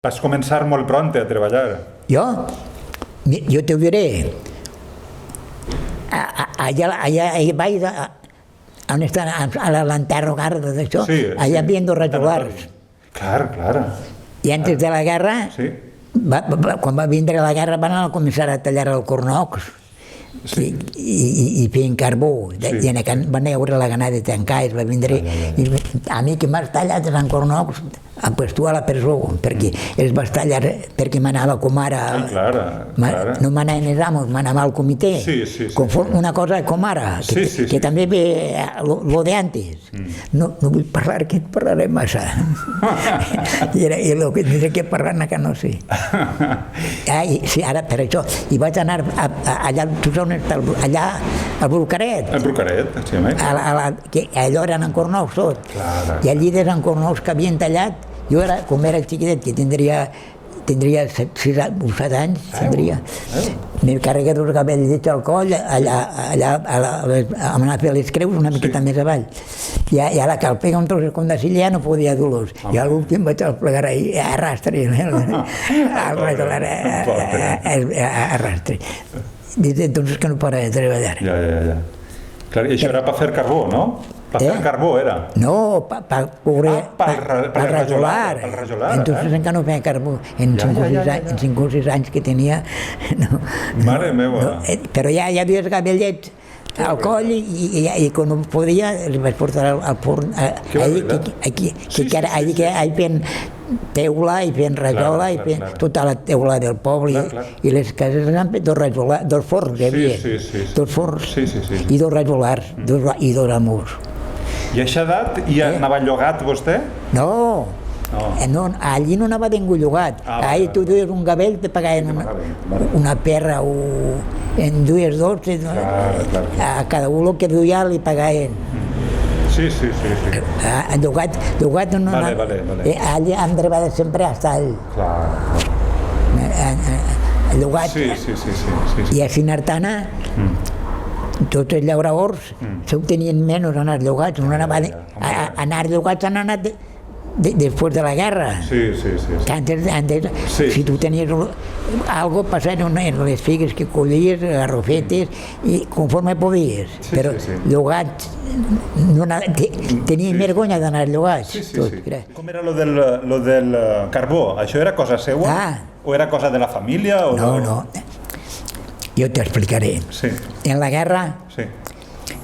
Vas començar molt pront a treballar. Jo te diré, allà baix, on estan a l'enterro garda d'això, allà havien dos regulars. Clar. I antes de la guerra, quan va vindre la guerra, van començar a tallar el cornocs i feien carbó. I en aquell van veure la gana de tancar, es va vindre. A mi que m'has tallat els cornocs, pues tu a la presó, perquè els vas tallar perquè m'anava com ara. No m'anaven els amos, m'anava al comitè. Una cosa com ara, que també ve lo de antes. No vull parlar, que et parlaré massa. I el que tindré que parlar que no sé. Sí, ara per això. I vaig anar allà, tu saps on està, allà al Brucaret. Al Brucaret, sí, home. Allò eren encornous tot. I allí dels encornous que havien tallat, jo era, com era xiquitet, que tindria 6 o 7 anys, m'he carregat els cabells al coll, allà vam anar a fer les creus una miqueta més avall. I ara que el pega un tros com de silla ja no podia dur-los. I a l'últim vaig plegar ahí, arrastre. Arrastre. Dice, entonces que no para de treballar. Ja. Clar, i això era per fer carbó, no? Per fer carbó era? No, per rajolar. Entonces encara no feia carbó. En 5 o 6 anys que tenia... Mare meva. Però ja hi havia els cabellets al coll i quan no podia els vaig portar al forn. Allí fent teula i fent rajola i fent tota la teula del poble i les cases han fet dos forns hi havia. Dos forns i dos rajolars i dos amos. I a aquesta edat ja anava llogat vostè? No, allí no anava ningú llogat. Allí tu duies un gavell, te pagaven una perra en 2 dolces. A cada un que duia li pagaven. Sí. Llogat no anava. Allí hem treballat sempre a estall. Llogat. I a Sinartana, tots els llauradors s'obtenien menys anar llogats. Anar llogats han anat després de la guerra. Antes, si tu tenies algo, passaven les figues que collies, garrofetes, i conforme podies. Però llogats, tenia vergonya d'anar llogats. Com era lo del carbó? Això era cosa seua? O era cosa de la família? No. Jo t'explicaré. En la guerra,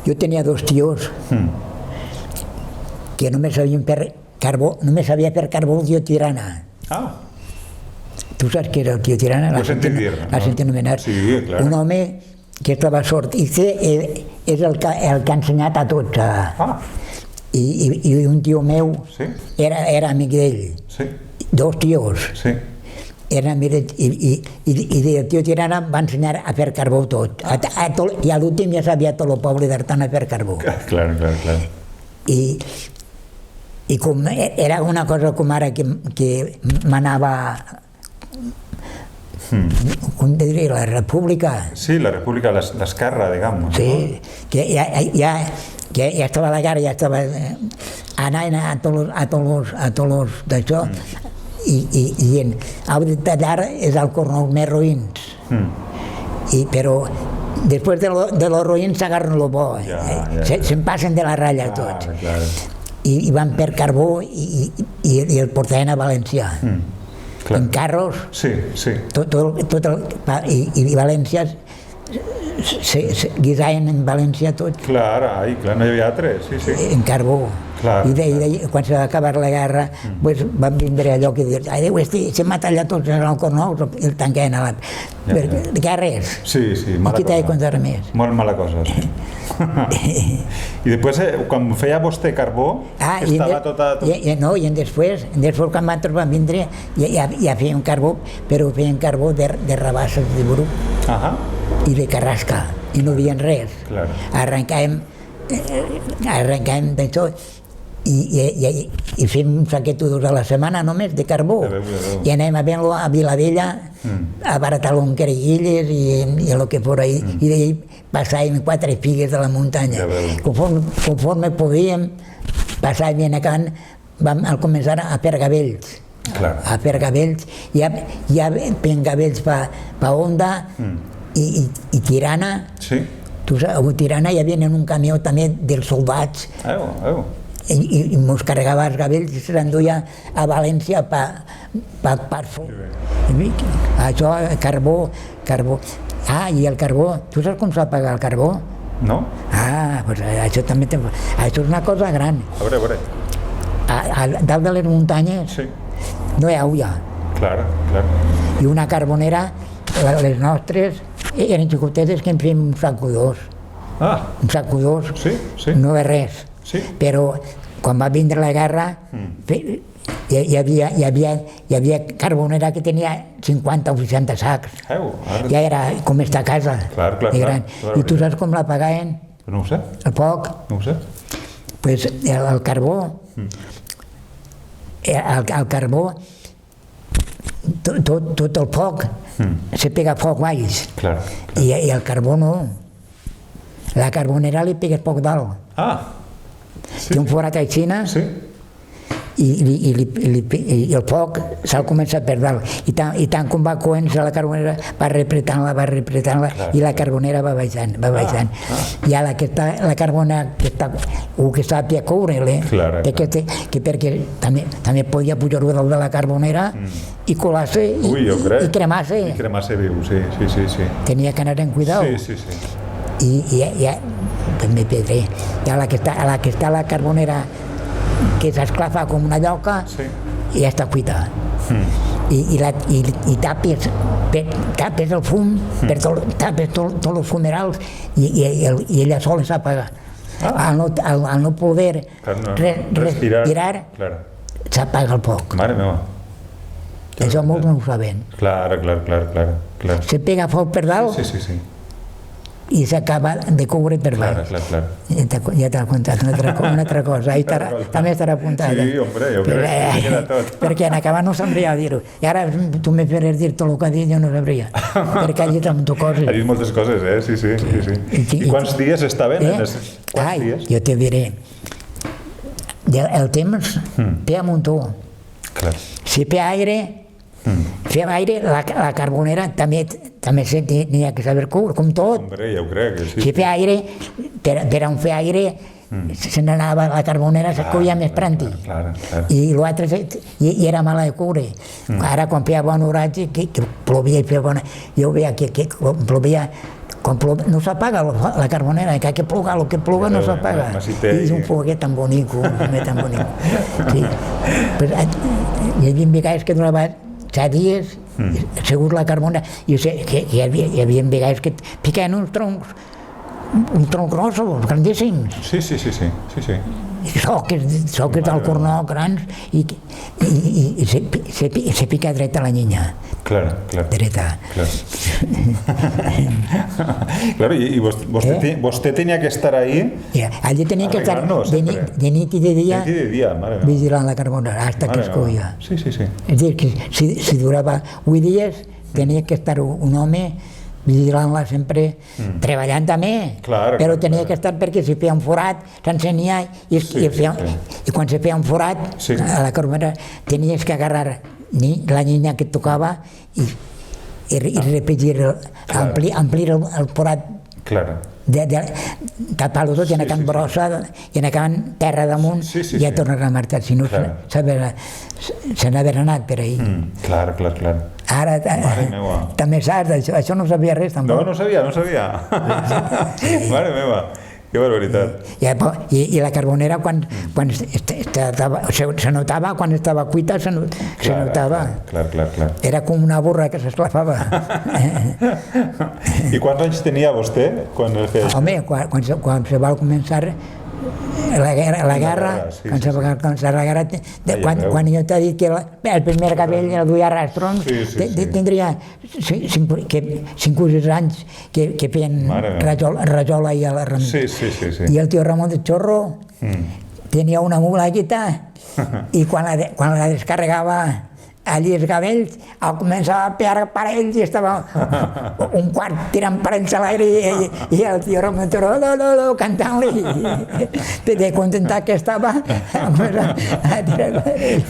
jo tenia 2 tios que només sabien fer carbó, només sabia fer carbó el tio Tirana. Tu saps què era el tio Tirana? Ho he sentit dir. L'has sentit anomenar. Un home que estava sord. I és el que ha ensenyat a tots. I un tio meu era amic d'ell. 2 tios. Eren amics i el tio Tirana va ensenyar a fer carbó tot. I a l'últim ja sabia tot el poble d'Artana a fer carbó. Clar. I com era una cosa com ara que manava, com te diré, la república. Sí, la república, l'esquerra, diguem. Sí, que ja estava la guerra, ja estava anant a tots d'això i dient, heu de tallar és el cornol més roïns. Però després de los roïns s'agarren lo bo, se'n passen de la ratlla tots. I van per carbó i el portaven a València. En carros, i València guisaven en València tot. Clar, no hi havia altres, en carbó. I quan se va acabar la guerra van vindre allò que diuen, adéu, se m'ha tallat tots els cornous i el tanquen a la... Què res? Aquí t'he de contar més. Molt mala cosa. I després, quan feia vostè carbó, estava tota... No, i després quan nosaltres vam vindre ja feien carbó, però feien carbó de rabasses de bruc i de carrasca, i no havien res. Arrencàvem d'això i fem un saquet o 2 a la setmana només de carbó i anem a veure-lo a Vilavella a baratar-lo en cariguilles i el que fos ahí, i d'ahir passàvem 4 figues de la muntanya. Conforme podíem passàvem a Can, vam començar a fer gavells a fer gavells. Hi ha fent gavells per Onda i Tirana. Sí. Tu saps, a Tirana hi havia un camió també dels soldats i mos carregava els gavells i se l'enduia a València per foc. Això, carbó. I el carbó, tu saps com s'ha pagat el carbó? No? Pues això també això és una cosa gran. A veure. Dalt de les muntanyes no hi ha olla. Clar. I una carbonera, les nostres, eren xicotetes que en fèiem un saco d'os. Un saco d'os, no és res. Però quan va vindre la guerra hi havia carbonera que tenia 50 o 60 sacs. Ja era com esta casa. Clar. I tu saps com la pagaven? No ho sé. El poc? No ho sé. Pues el carbó, tot el foc, se pega foc baix. I el carbó no. La carbonera li pegues poc dalt. Té un forat aixina i el foc se'l comença per dalt. I tant com va coent-se la carbonera, va repretant-la i la carbonera va baixant. I ara la carbonera que està a coure-la, perquè també podia pujar-ho dalt de la carbonera i colar-se i cremar-se. I cremar-se viu, sí. Tenia que anar en cuidado. I també pedrer. I a la que està la carbonera que s'esclafa com una lloca i ja està cuita. I tapes el fum, tapes tots els fumerals i ella sola s'apaga. Al no poder respirar, s'apaga el foc. Mare meva. Això molts no ho saben. Clar. Se pega foc per dalt i s'acaba de coure per baix. Ja t'ha contat una altra cosa, també estarà apuntada. Sí, hombre, jo crec que queda tot. Perquè en acabar no sabria dir-ho. I ara tu me faràs dir tot el que ha dit, jo no sabria. Perquè ha dit amb coses. Ha dit moltes coses, sí. I quants dies estaven? Jo te diré. El temps té a muntó. Si té aire, la carbonera també n'hi ha que saber coure, com tot. Hombre, ja ho crec. Si fer aire, per on fer aire, se n'anava la carbonera, se coia més pranti. I l'altre era mala de coure. Ara, quan feia bon oratge, que plovia i feia bona... Jo veia que plovia... No s'apaga la carbonera, que ploga, el que ploga no s'apaga. I és un foguet tan bonic, Hi havia vegades que durava 7 dies, segur la carbonera, i hi havia vegades que picaven uns troncs grossos, grandíssims. Sí. I soques d'Alcornoc grans, i se pica dreta la niña. Clar. Dreta. Claro, i vostè tenia que estar ahí allí tenia que estar de nit i de dia vigilant la carbonera hasta que es coia. Sí. És dir, que si durava 8 dies tenia que estar un home vigilant-la sempre, treballant també, però tenia que estar perquè si feia un forat s'encenia i quan se feia un forat a la carbonera tenies que agarrar la niña que tocava i repetir, amplir el forat, tapar-lo tot i anar acabant brossa i anar acabant terra damunt i ja tornar a marxar, si no se n'haver anat per ahir. Clar. Ara també saps, això no sabia res tampoc. No sabia. Mare meva, que barbaritat. I la carbonera se notava quan estava cuita, se notava. Clar. Era com una burra que s'esclafava. I quants anys tenia vostè quan feia això? Home, quan se va començar la guerra, quan jo t'he dit que el primer cabell el duia a rastrons, tindria 5 o 6 anys que feien rajola i a la Ramon. I el tio Ramon de Chorro tenia una mula guita i quan la descarregava allí els gavells, al començar a pegar parells i estava un quart tirant parells a l'aire i el tio Romentoro cantant-li de contentat que estava a tirar parells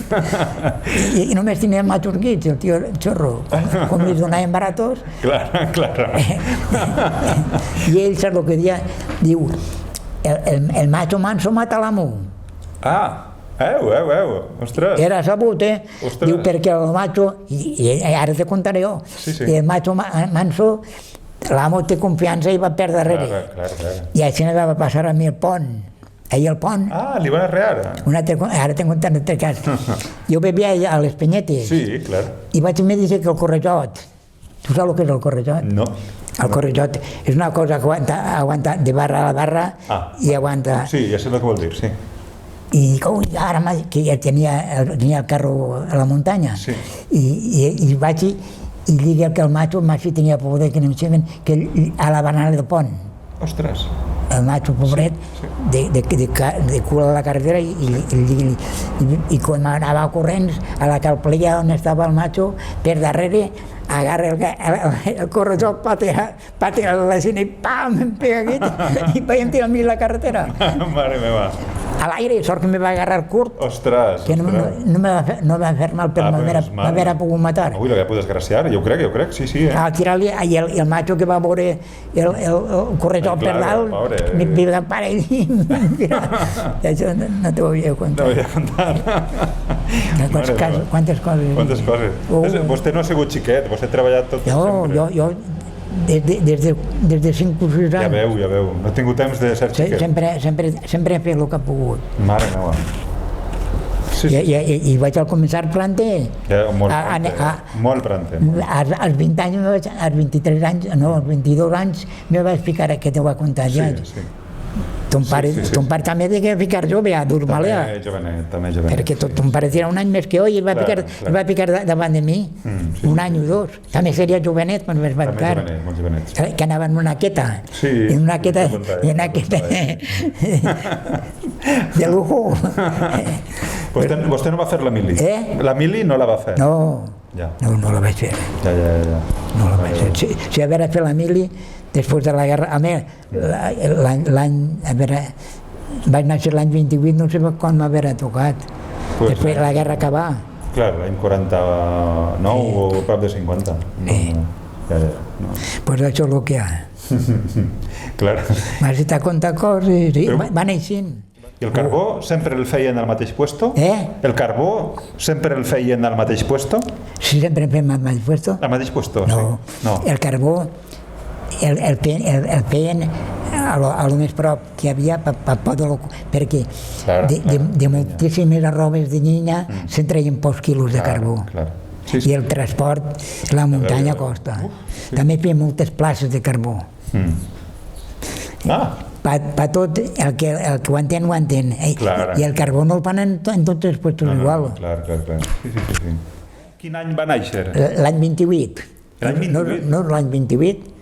i només tenia machos guits el tio Xorro, com li donaven baratos Claro. i ell sap el que diu el macho manso mata l'amo. Ostres. Era sabut, Diu, perquè el macho, i ara te contaré jo, i el macho manso, l'amo té confiança i va per darrere. Claro. I així me va passar a mi el pont. Ahir el pont. Li van arrear. Ara t'he contat un altre cas. Jo vivia a les Penyetes. Sí, clar. I vaig me dir que el correjot. Tu saps el que és el correjot? No. El correjot és una cosa que aguanta de barra a barra i aguanta... Sí, ja sé el que vol dir, sí. I ara que ja tenia el carro a la muntanya i vaig i li dic que el macho tenia por de que no em que a la banana del pont. Ostres. El macho pobret de cul a la carretera i quan anava corrents a la calpleia on estava el macho per darrere agarra el corredor, patea la cine i pam, em pega aquí i vaig tirar a mi la carretera. Mare meva. A l'aire, sort que me va agarrar curt. Ostres. Que no me va fer mal, però m'haver pogut matar. Ui, la que desgraciar, jo crec, sí. Al tirar-li, i el macho que va veure el corredor per dalt, me va parar i això no t'ho havia contat. No havia contat. Quantes coses. Vostè no ha sigut xiquet, vostè ha treballat tot sempre. Jo des de 5 o 6 anys. Ja veu. No he tingut temps de ser xiquet. Sempre he fet el que he pogut. Mare meva. I vaig al comissar planter. Molt planter. Als 20 anys, als 23 anys, no, als 22 anys, me vaig ficar, que t'ho va contar ja. Sí. Ton pare també té que ficar jove, a Durmalea. També jovenet. Perquè ton pare era un any més que jo i el va ficar davant de mi, un any o dos. També seria jovenet quan es va ficar. Molt jovenet. Que anava en una queta. En una queta de lujo. Vostè no va fer la mili? La mili no la va fer? No la vaig fer. No la vaig fer. Si haver de fer la mili, després de la guerra, a més, vaig néixer l'any 28, no sé quan m'haver tocat. Després la guerra acabà. Clar, l'any 49 o prop de 50. Pues això és el que hi ha. Clar. M'has dit a comptar coses i van eixint. I el carbó sempre el feien al mateix puesto? El carbó sempre el feien al mateix puesto? Sí, sempre el feien al mateix puesto. Al mateix puesto, sí. El carbó el feien a lo més prop que hi havia perquè de moltíssimes arrobes de llinya se'n treien pocs quilos de carbó. I el transport, la muntanya costa. També feien moltes places de carbó. Per tot, el que ho entén, ho entén. I el carbó no el fan en tots els puestos igual. Clar. Sí. Quin any va néixer? L'any 28. No, l'any 28.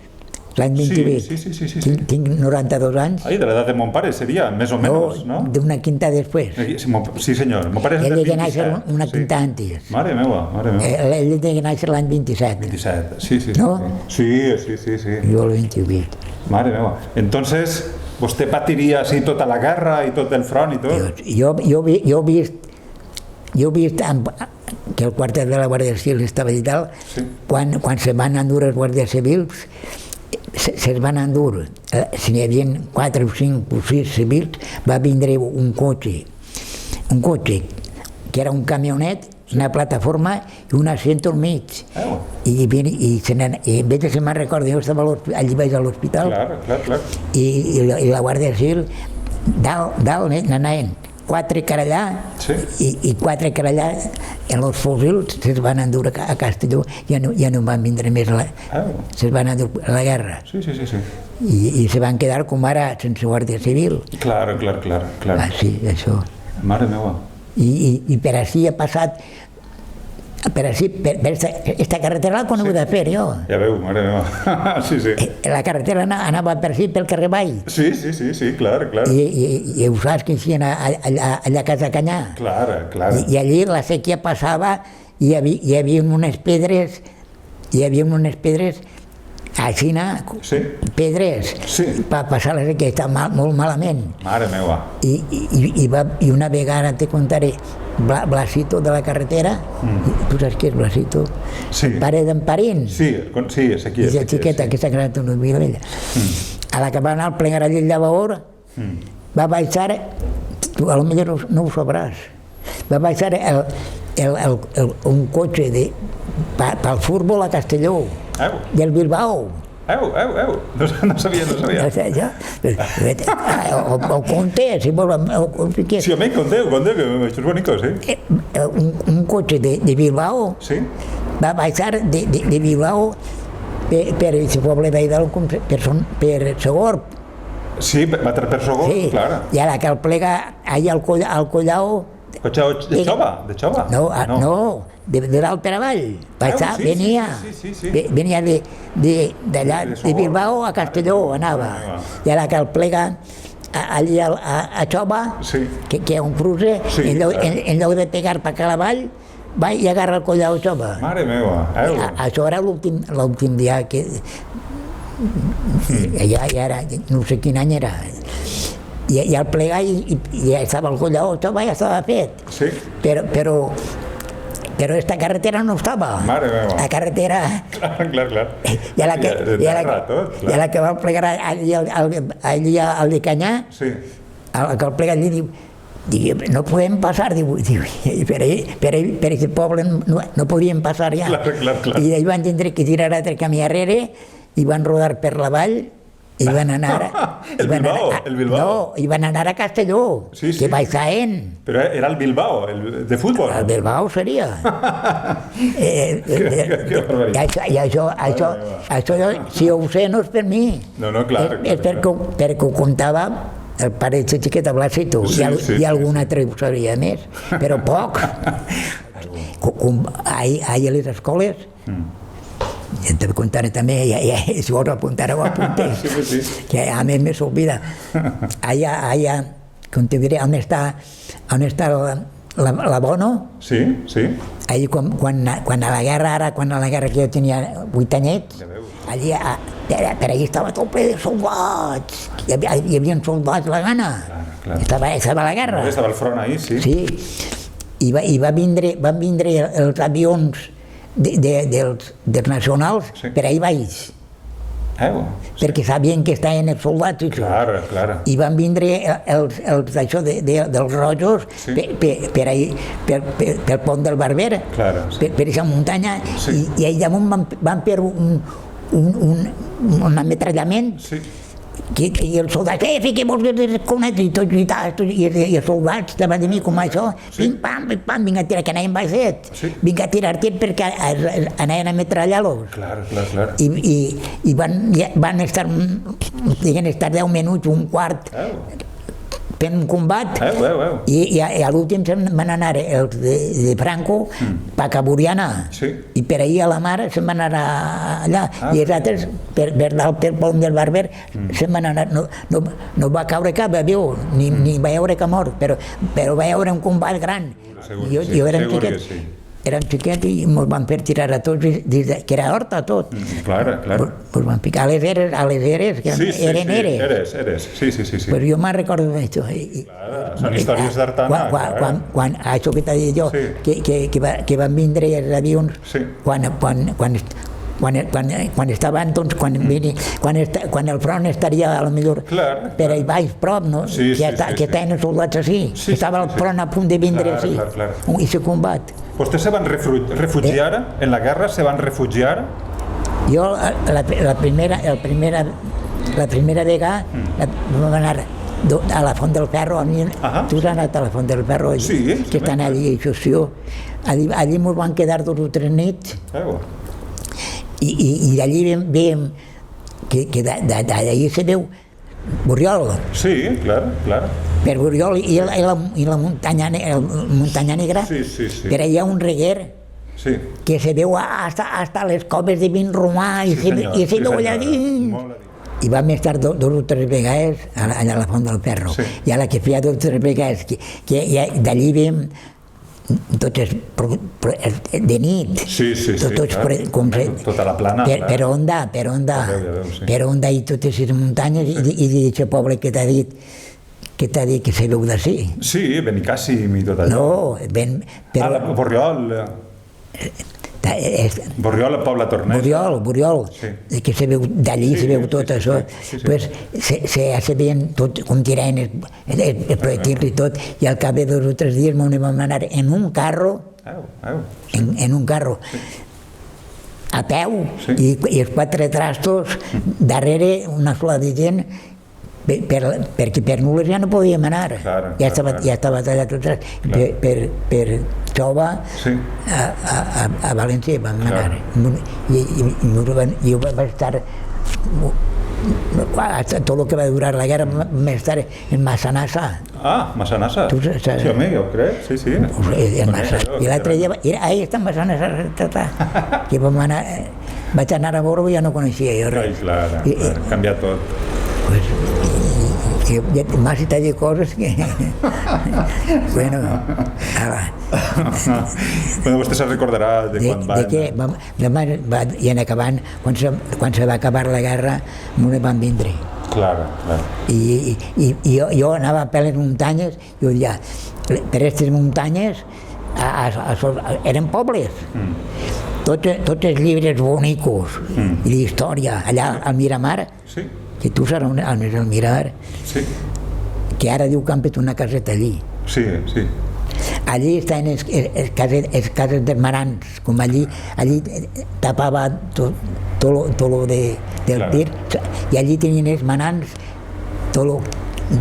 L'any 28. Sí. Tinc 92 anys. De l'edat de mon pare seria, més o menys, no? D'una quinta després. Sí, senyor. Mon pare és del 27. Ell devia néixer una quinta antes. Mare meva. Ell devia néixer l'any 27. 27, sí. No? Sí. Jo el 28. Mare meva. Entonces, vostè patiria així tota la guerra i tot el front i tot? Jo he vist que el quartel de la Guàrdia Civil estava i tal, quan se van endur els guàrdies civils, se'ls van endur, si n'hi havia 4 o 5 o 6 civils, va vindre un cotxe que era un camionet, una plataforma i un assient al mig. I veig que se me'n recorda, jo estava allí baix a l'hospital i la Guàrdia Civil dalt anaven 4 carallà i 4 carallà en els fusils se'ls van endur a Castelló, ja no van vindre més, se'ls van endur a la guerra i se van quedar com ara sense Guàrdia Civil. Clar. Sí, això. Mare meva. I per així ha passat, per esta carretera l'ha conegut de fer jo. Ja veu, mare meva. Sí. La carretera anava per així, pel carrer Vall. Sí, clar. I ho saps que hi allà a Casa Canyà. Clar. I allí la sèquia passava hi havia unes pedres, a Xina, pedres, per passar-les que està molt malament. Mare meva. I una vegada te contaré, Blasito de la carretera, tu saps què és Blasito? El pare d'en Parín. Sí, sé qui és. I la xiqueta que s'ha creat una vida vella. A la que va anar al plegar allí al llavador, va baixar, tu potser no ho sabràs, va baixar un cotxe pel futbol a Castelló, del Bilbao. No sabia. O conté, si vols. Sí, home, conteu, que això és bonico, sí. Un cotxe de Bilbao va baixar de Bilbao per el poble d'Aidal per Segorb. Sí, va per Segorb, clar. I ara que el plega allà al Collao... De Xova? No, de dalt per avall. Venia d'allà, de Bilbao a Castelló, anava. I ara que el plega allí a Xova, que hi ha un cruce, en lloc de pegar per cada vall, va i agarra el Collao a Xova. Mare meva, Això era l'últim dia que... Ja era, no sé quin any era. I al plegar ja estava el Collao, ja estava fet. Sí. Però esta carretera no estava. Mare meva. La carretera... Clar. I a la que va plegar allí al de Canyà, el que el plega allí diu, no podem passar, per aquest poble no podíem passar ja. I ells van tindre que tirar altre camí arrere i van rodar per la vall i van anar... El Bilbao? No, i van anar a Castelló, que va a Jaén. Però era el Bilbao, de futbol? El Bilbao seria. I això, si ho sé, no és per mi. No, clar. És perquè ho comptava el pare de xiqueta Blasito i algun altre ho sabia més, però poc. Ahir a les escoles, i te contaré també, si vols apuntar-ho, apuntes, que a mi me s'olvida. Allà, com te diré, on està la Bono? Sí. Allí, quan a la guerra, que jo tenia 8 anyets, allí, per allí estava tot ple de soldats, hi havia soldats la gana, estava a la guerra. Estava al front ahí, sí. Sí, i van vindre els avions dels nacionals per ahí baix, perquè sabien que estaven els soldats. Clar. I van vindre dels rojos per ahí, pel pont del Barber, per aquesta muntanya, i allà damunt van fer un ametrallament, i els soldats, fiquem-vos les cones, i els soldats davant de mi com això, pim-pam, vinc a tirar, que anaven baixet, vinc a tirar perquè anaven a ametrallar-los. Clar. I van estar 10 minuts, un quart, fent un combat, i a l'últim se'n van anar els de Franco per Caburiana, i per ahir a la mar se'n van anar allà, i els altres per dalt pel pont del Barber se'n van anar, no va caure cap avió, ni va haure cap mort, però va haure un combat gran. Jo érem xiquet i ens van fer tirar a tots, que era horta tot. Clar. Ens van picar a les eres, que eren eres. Sí. Però jo me'n recordo d'això. Són històries d'Artana. Quan això que t'he dit jo, que van vindre els avions, quan estaven, doncs, quan el front estaria a lo millor per ahí baix prop, no? Que estaven els soldats així, estava el front a punt de vindre així, i se combat. ¿Ustedes se van refugiar en la guerra? ¿Se van refugiar? Jo, la primera vegada vam anar a la Font del Ferro. Tu has anat a la Font del Ferro, que estan allí, allí ens van quedar 2 o 3 nits, i d'allí veiem que d'allí se veu Borriol. Sí, clar. Per Borriol i la muntanya negra, per allà hi ha un reguer que se veu hasta les coves de vin romà i se veu allà dins. I vam estar 2 o 3 vegades allà a la Font del Ferro. I a la que feia 2 o 3 vegades que d'allí veiem tots de nit, tota la plana, per onda i totes les muntanyes i d'aquest poble que t'ha dit que se veu d'ací. Sí, Benicàssim i tot allò. No, Borriol, el poble tornès. Borriol, que se veu d'allí, se veu tot això. Se veien tot com tiraven els projectils i tot, i al cap de 2 o 3 dies m'ho vam anar en un carro, a peu, i els 4 trastos, darrere una sola de gent, perquè per Nules ja no podíem anar, ja estava tallat tot per Xova a València vam anar i jo vaig estar tot el que va durar la guerra vam estar en Massanassa. Massanassa? Sí, home, jo crec, sí. I l'altre dia, ahí està en Massanassa, que vaig anar a veure i ja no coneixia jo res. Clar, ha canviat tot. Más y tal de cosas que... Bueno, vostè se recordarà de quan va... De què? I en acabant, quan se va acabar la guerra, no van vindre. Clar. I jo anava per les muntanyes, i jo deia, per aquestes muntanyes eren pobles. Tots els llibres bonicos i d'història, allà al Miramar, que tu saps on és el Miramar, que ara diu que han fet una caseta allí. Sí. Allí estaven les cases dels marans, com allí tapava tot lo del tir, i allí tenien els marans tot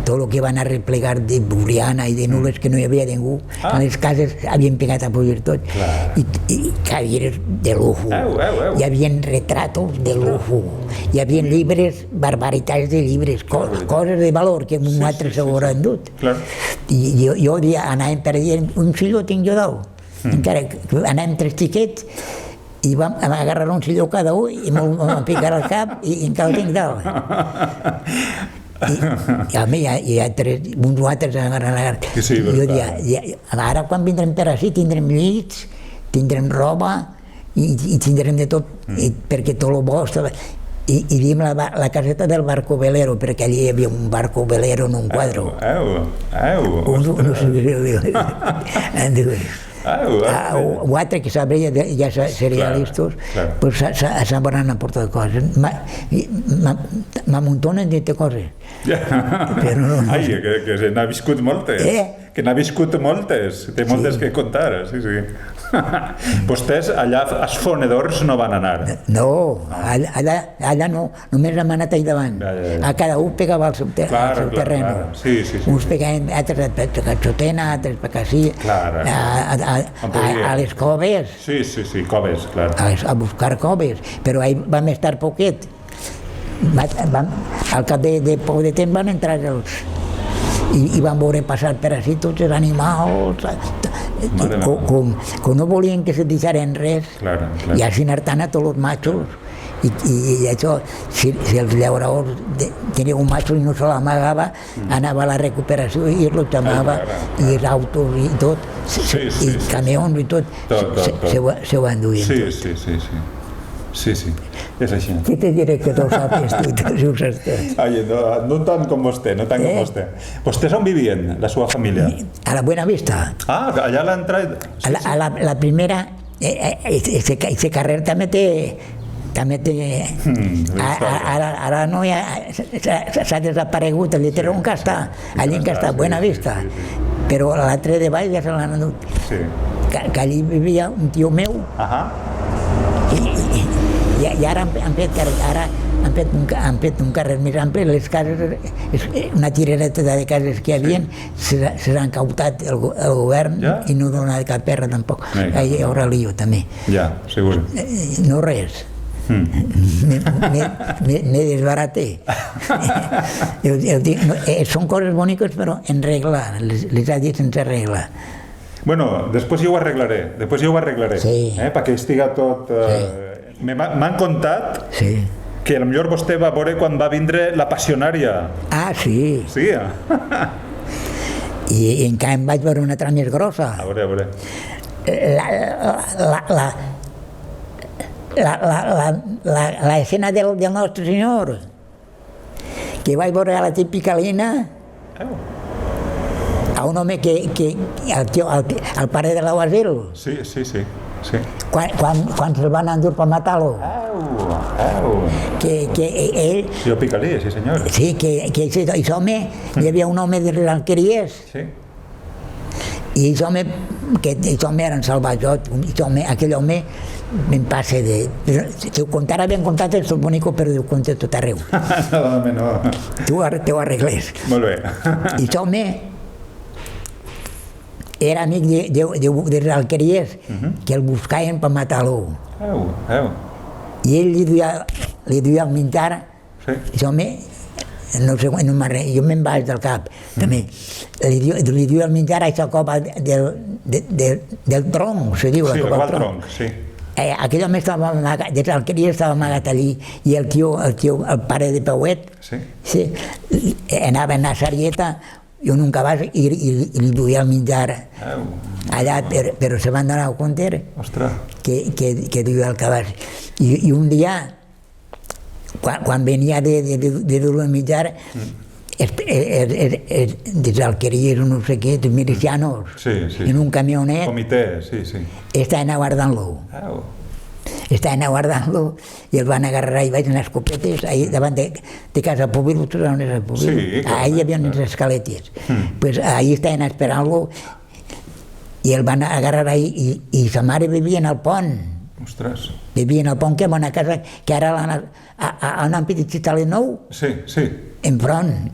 el que van a replegar de Borriana i de Nules, que no hi havia ningú. A les cases havien pegat a pujar tot. I cadires de lujo. Hi havia retratos de lujo. Hi havia llibres, barbaritats de llibres, coses de valor que un altre se ho hauran dut. I jo anàvem per dir, un silló tinc jo dalt. Encara anàvem 3 xiquets i vam agarrar un silló cada un i m'ho vam picar al cap i encara el tinc dalt. I a mi hi ha uns o altres agarren la garra. Jo diria, ara quan vindrem per així tindrem llits, tindrem roba i tindrem de tot, perquè tot el vostre... I diem la caseta del barco velero, perquè allí hi havia un barco velero en un quadre. No sé què diu. O altre que sabria, ja seria listos, pues s'hauran aportat coses. M'amuntonen de coses. Ai, que se n'ha viscut moltes. Que n'ha viscut moltes. Té moltes que contar, sí. Vostès allà als fonedors no van anar? No, allà no, només hem anat allà davant. A cada un pegava al seu terreny. Uns pegaven, altres per Catzotena, altres per Casí, a les coves. Sí, coves, clar. A buscar coves, però ahí vam estar poquet. Al cap de poc de temps van entrar els... I vam veure passar per així tots els animals, com no volien que se deixaren res, i així anar-tant a tots els machos. I això, si els llauradors tenien un macho i no se l'amagava, anava a la recuperació i lo chamava, i els autos i tot, i camions i tot, se ho enduien tot. Sí, és així. Què te diré que tu ho saps tu, si ho saps tot? No tant com vostè, no tant com vostè. Vostès on vivien, la seva família? A la Buenavista. Allà a l'entrada... A la primera, aquest carrer també té... Ara no hi ha... S'ha desaparegut, el lletrer on que està, allà en què està, Buenavista. Però l'altre de baix ja se l'han endut. Que allí vivia un tio meu, i ara han fet un carrer més ampli, les cases, una tirereta de cases que hi havia, se l'han cautat el govern i no dona cap perra tampoc. Hi haurà lío també. Ja, segur. No res. Me desbaraté. Són coses boniques però en regla, les ha dit sense regla. Bueno, després jo ho arreglaré, perquè estiga tot... M'han contat que potser vostè va veure quan va vindre la Passionària. Sí. Sí? I en canvi vaig veure una altra més grossa. A veure. La escena del Nostre Senyor, que vaig veure a la típica lina a un home que el pare de l'Aguasil, Sí. quan se'l van endur per matar-lo, que ell... Jo picalia, sí senyor. Sí, que aquest home, hi havia un home de les alqueries, Sí. i aquest home era un salvatjot, aquell home me'n passa de... Si ho contara ben contat és el bonico, però ho conta tot arreu. No. Tu ho arregles. Molt bé. I aquest home era amic de les alqueries que el buscaven per matar-lo. I ell li duia el menjar. Aquest home, no sé, jo me'n vaig del cap, també. Li duia el menjar a aquesta copa del tronc, se diu. Sí, la copa del tronc, sí. Aquell home estava amagat, des de l'alqueria estava amagat allí, i el el pare de Pauet, anava a anar a Sarieta, i un cabàs i li duia el menjar allà, però se van donar compte que duia el cabàs. I un dia, quan venia de dur el menjar, des d'alqueries o no sé què, dels milicianos, en un camionet, estaven aguardant-lo. I el van agarrar i vaig anar a escopetes davant de Casa Públic, ahí hi havia unes escaletes. Pues ahí estaven esperant-lo i el van agarrar ahí i sa mare vivia en el pont. Vivia en el pont, que en una casa que ara han petit hospitalet nou, enfront,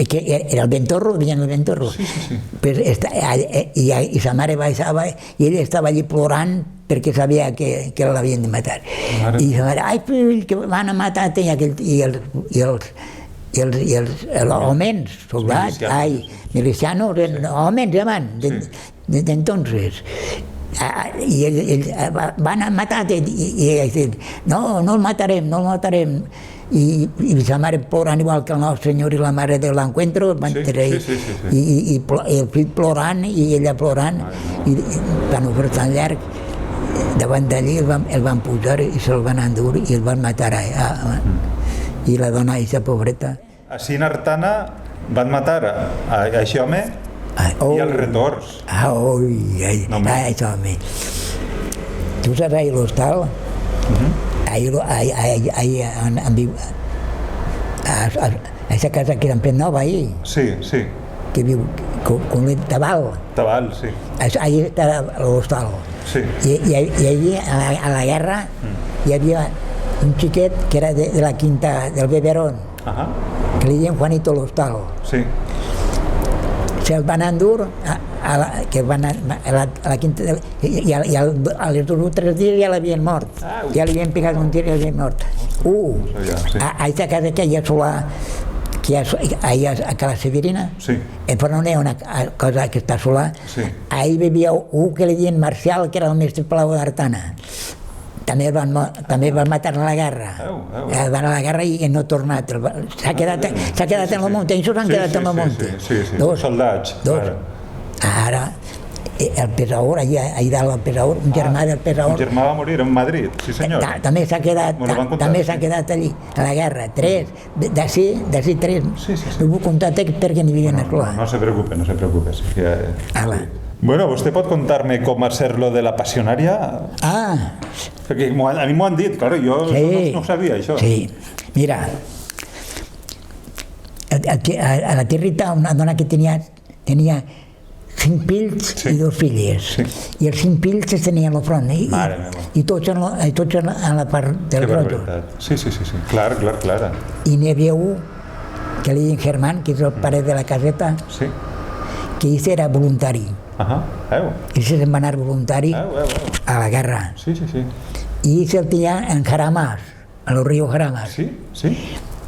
que era el Ventorro, vivia en el Ventorro. I sa mare baixava i ell estava allí plorant perquè sabia que l'havien de matar. I sa mare, ai fill, que van a matar-te, i els homes, soldats, milicianos, homes, d'entonces. I ells van a matar-te, i ell diu, no el matarem, i sa mare plorant igual que el Nostre Senyor i la Mare de l'Encuentro, i el fill plorant i ella plorant, i van ho fer tan llarg, davant d'allí el van posar i se'l van endur i el van matar, i la dona, aquesta pobreta. Així en Artana van matar a aquest home i els retorns. Aquest home. Tu saps ahir l'hostal? Ahir han viu a aquesta casa que han fet nova ahir. Sí. Que viu con el Tabal. Tabal, sí. Ahir està l'hostal. I allí, a la guerra, hi havia un xiquet que era de la quinta del Beberón, que li deien Juanito l'Hostal. Se'l van endur a la quinta, i als 2 o 3 dies ja l'havien mort. Ja li havien pegat un tir i l'havien mort. A aquesta casa que hi ha solar, que hi ha a Cala Severina, però no hi ha una cosa que està sola. Ahí vivia un que li deien Marcial, que era el mestre Palau d'Artana. També el van matar a la guerra. Van a la guerra i no ha tornat. S'ha quedat en el monte, ells s'han quedat en el monte. Soldats. Ara, el Pesaur, allà dalt el Pesaur, un germà del Pesaur. Un germà va morir en Madrid, sí senyor. També s'ha quedat allí, a la guerra. 3, d'ací 3. No vull contar perquè n'hi havia una. No se preocupe. Bueno, vostè pot contar-me com va ser lo de la passionària? Perquè a mi m'ho han dit, clar, jo no ho sabia, això. Sí, mira, a la Territa una dona que tenia 5 fills i 2 filles, i els 5 fills es tenien al front, i tots en la part del rotllo. Sí, clar. I n'hi havia un que li deien Germán, que és el pare de la caseta, que ell era voluntari. I se'n va anar voluntari a la guerra. I se'l tenia en Jaramas, a los ríos Jaramas.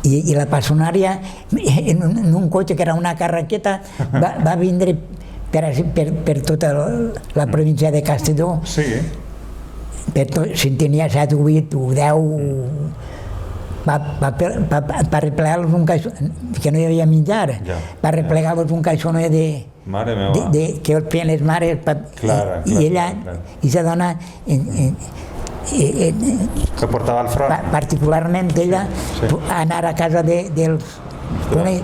I la passionària, en un cotxe que era una carraqueta, va vindre per tota la província de Castelló. Si tenia 7 o 8 o 10 per replegar-los un caixó, que no hi havia menjar, per replegar-los un caixoner que els feien les mares, i ella, i sa dona, que portava al front. Particularment ella, anar a casa dels...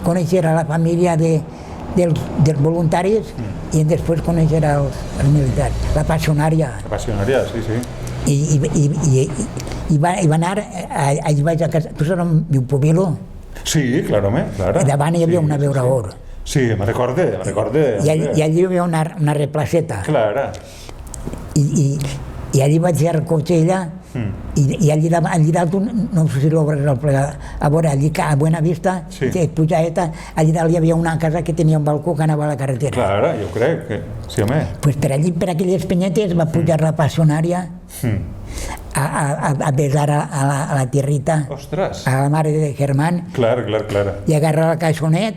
conèixer a la família dels voluntaris i després conèixer els militars. La passionària. La passionària, sí, sí. I va anar, allí vaig a casa, tu saps on viu Pubilo? Sí, clarament, clar. Davant hi havia una beuraor. Sí, me recorde. I allí hi havia una replaceta. Clara. I allí vaig fer el cotxe ella, i allí dalt, no sé si l'obres al plegat, a veure, allí a Buena Vista, Pujadeta, allí dalt hi havia una casa que tenia un balcó que anava a la carretera. Clar, jo crec que sí, home. Pues per allí, per aquelles penyetes, va pujar la passionària a besar a la tierrita, a la mare de Germán, i agarrar el caixonet,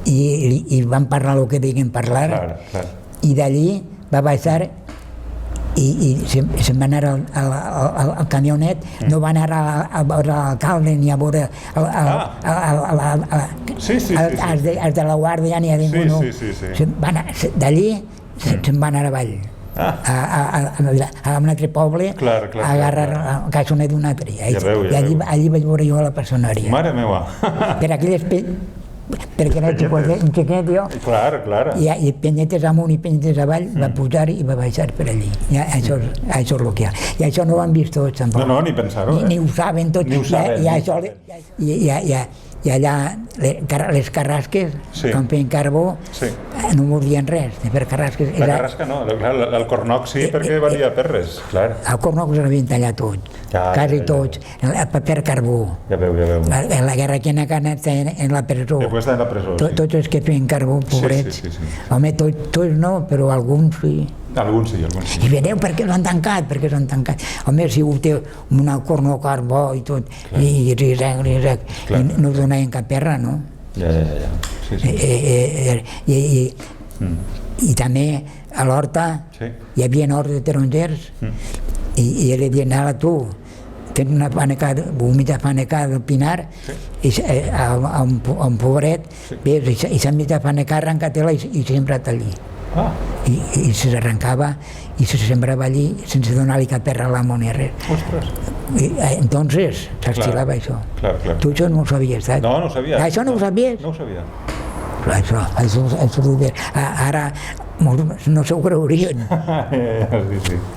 i van parlar el que deien parlar, i d'allí va baixar i se'n va anar al camionet, no va anar a veure l'alcalde ni a veure els de la guàrdia ni a ningú, no. D'allí se'n va anar avall, a un altre poble, a agarrar el caixonet d'un altre, i allí vaig veure jo a la passionària. Mare meva! Per aquelles perquè era un xiquet jo, i penyetes amunt i penyetes avall, va pujar i va baixar per allí. Això és el que hi ha. I això no ho han vist tots, tampoc. No, ni pensar-ho. Ni ho saben tots. I allà les carrasques, quan feien carbó, no volien res, de fer carrasques. La carrasca no, el cornoc sí, perquè valia perres, clar. El cornoc s'havien tallat tots, quasi tots, per carbó. Ja veu. En la guerra que han anat en la presó. Després de la presó, sí. Tots els que feien carbó, pobrets. Home, tots no, però alguns sí. Alguns sí. I vedeu per què s'han tancat, Home, si ho té una corno carbó i tot, i risec, no donaven cap perra, no? Ja. I també a l'horta hi havia horts de tarongers i li deien, ara tu, fent una mitja panecada del pinar, a un pobret, i s'ha mitja panecada, arrencat-la i sembrat allí. I s'arrencava i se sembrava allí sense donar-li cap perra a l'amo ni res. Entonces s'estilava això. Tu això no ho sabies, saps? No ho sabia. Això no ho sabies? No ho sabia. Això ara no s'ho creurien.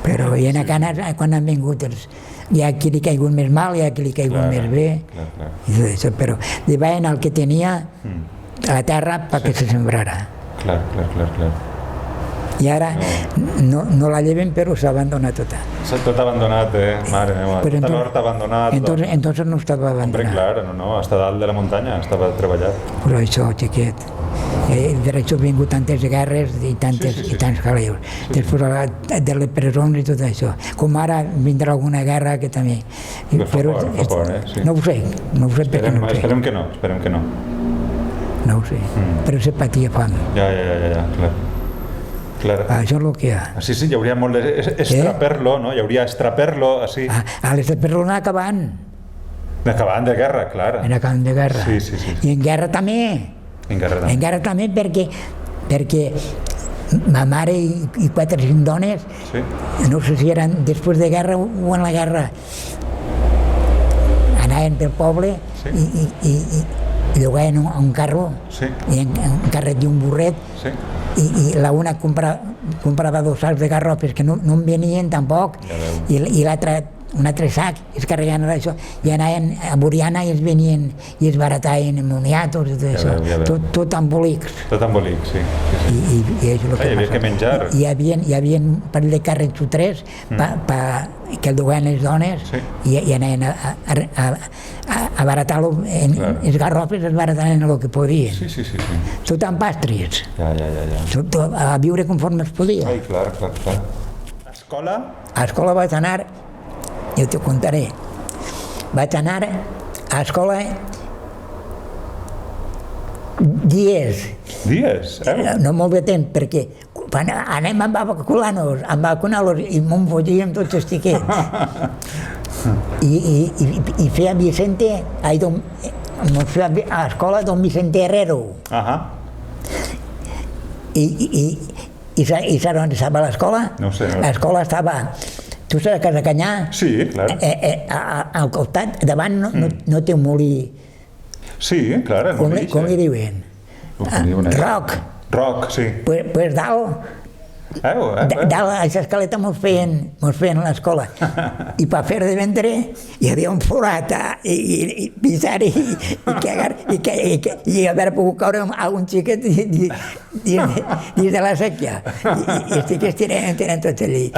Però hi ha canes quan han vingut hi ha qui li ha caigut més mal, hi ha qui li ha caigut més bé, però llevaven el que tenia a la terra perquè se sembrara. Clar. I ara no la lleven, però s'ha abandonat tota. S'ha tot abandonat, mare meva, tota l'hort abandonat. Entonces no estava abandonat. Hombre, clar, no, hasta dalt de la muntanya, estava treballat. Però això, xiquet, per això han vingut tantes guerres i tants jaleus. Després de les presons i tot això. Com ara vindrà alguna guerra que també. Fa por, No ho sé perquè no ho sé. Esperem que no. No ho sé, però se patia fam. Ja, clar. Això és el que hi ha. Sí, hi hauria molt d'estraperlo, no? Hi hauria estraperlo, així. L'estraperlo anava acabant. Acabant de guerra, clar. Acabant de guerra. Sí. I en guerra també. En guerra també perquè ma mare i 4 o 5 dones, no sé si eren després de guerra o en la guerra, anaven pel poble i llogaven un carro, un carret i un burret, i la una comprava 2 sacs de garrofes que no en venien tampoc, i l'altra un altre sac, es carregaven això, i anaven a Buriana i es venien i es barataven en moniatos i tot això, tot embolics. Tot embolics, sí. I això és el que havia que menjar. Hi havia un parell de carrets o 3 que el duien les dones i anaven a baratar-lo, les garrofes es barataven el que podien. Sí. Tot amb pastris. Ja. A viure conforme es podia. Ai, clar. Escola? A escola vaig anar, jo t'ho contaré, vaig anar a escola dies. Dies? No molt de temps, perquè quan anem a vacunar-los i m'ho fotíem tots els tiquets. i feia Vicente, feia a l'escola Don Vicente Herrero. I saps on estava l'escola? No ho sé. L'escola estava, tu saps a Casa Canyà? Sí, clar. Al costat, davant no té un molí. Sí, clar, el molí. Com li diuen? Roc. Roc, sí. Pues dalt, dalt a l'escaleta mos feien a l'escola. I per fer de vendre hi havia un forat i pisar-hi i haver pogut caure algun xiquet dins de la sèquia. I estic estirant tot allí.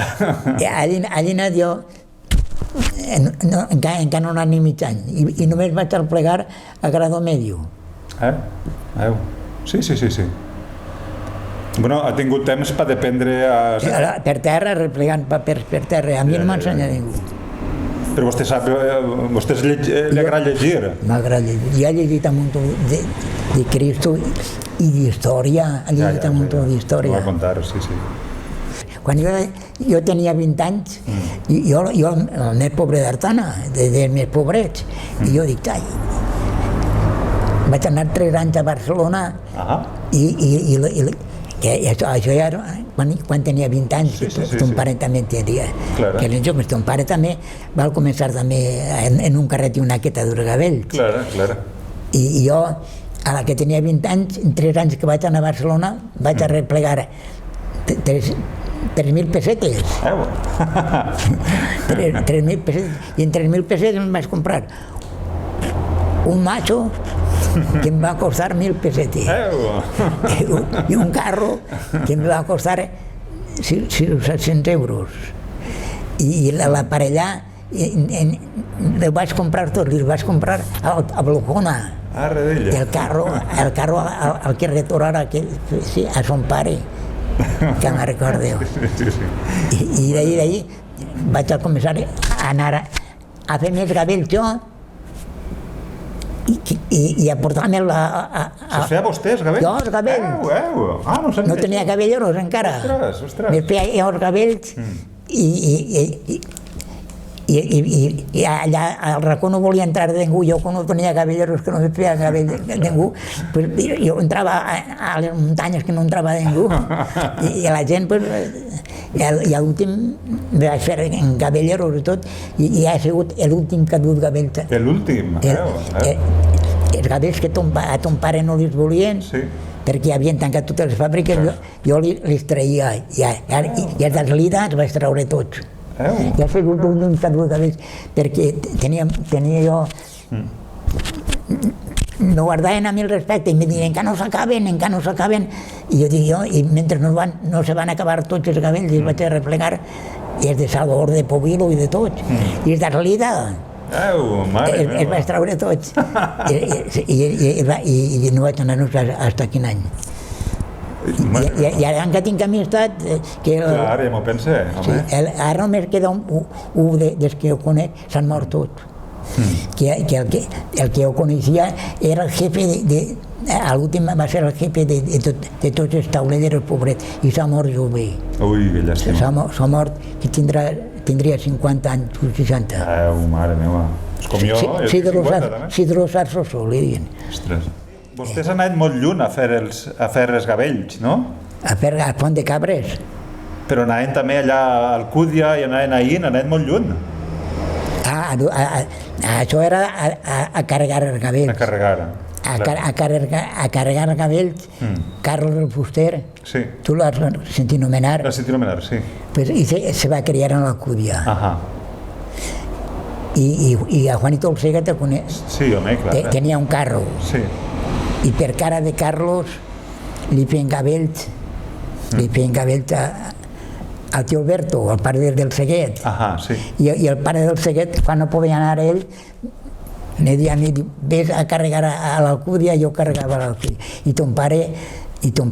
I allí anat jo, encara no anat ni mig any, i només vaig plegar a grado medio. Sí. Bueno, ha tingut temps per dependre... Per terra, replegant papers per terra. A mi no m'ensenya ningú. Però vostè sap, vostè li agrada llegir? M'agrada llegir. Jo he llegit un munt de Cristo i d'història. He llegit un munt d'història. Ho va contar, sí. Quan jo tenia 20 anys, jo el net pobre d'Artana, dels més pobrets, i jo dic, vaig anar 3 anys a Barcelona i això ja era quan tenia 20 anys, ton pare també en tenia. Que eren joves, ton pare també va començar també en un carret i una quetadura de cabells. Clar. I jo, a la que tenia 20 anys, en 3 anys que vaig anar a Barcelona, vaig a replegar 3.000 pessetes. 3.000 pessetes. I en 3.000 pessetes em vaig comprar un macho que em va costar 1.000 pessetes i un carro que em va costar 700 euros i l'aparellar el vaig comprar tot, el vaig comprar a Blojona, el carro al que retornara a son pare, que me'n recordeu. I d'ahir vaig començar a anar a fer més gavells jo i a portar-me Se feia vostè els gavells? Jo els gavells. No tenia cabelleros encara. Ostres. Me feia els gavells i allà al racó no volia entrar ningú. Jo quan no tenia cabelleros que no me feia cabell ningú, jo entrava a les muntanyes que no entrava ningú i la gent i a l'últim me vaig fer en cabelleros i tot i ha sigut l'últim que ha dut cabells. L'últim? Els cabells que a ton pare no els volien perquè havien tancat totes les fàbriques, jo els traïa i els dels Lida els vaig traure tots. I ha sigut l'últim que ha dut cabells perquè tenia jo no guardaven a mi el respecte i em diuen encara no s'acaben i jo dic i mentre no se van acabar tots els cabells els vaig replegar i els de Salvador de Povilo i de tots i els d'Arlida els vaig traure tots i no vaig anar-nos fins a quin any i ara encara tinc amistat clar, ja m'ho pense ara només queda un dels que jo conec s'han mort tots que el que jo coneixia era el jefe a l'últim va ser el jefe de tots els taulers pobrets i s'ha mort jove. Ui, que llàstima. S'ha mort que tindria 50 anys o 60. Mare meva. És com jo, jo tinc 50 també. Sidro Sarsoso, li diuen. Ostres. Vostès han anat molt lluny a fer els gavells, no? A fer al Pont de Cabres. Però anaven també allà a Alcúdia i anaven ahir, han anat molt lluny. Això era a carregar els gavells. A carregar els gavells, Carlos el Fuster, tu l'has sentit nomenar? L'has sentit nomenar, sí. I se va criar a l'Alcúdia. I a Juanito Ortega te coneix. Sí, home, clar. Tenia un carro. Sí. I per cara de Carlos li feien gavells al tio Alberto, el pare del Seguet. I el pare del Seguet, quan no podia anar ell, me deia a mi, ves a carregar a l'Alcúdia, jo carregava a l'Alcúdia. I ton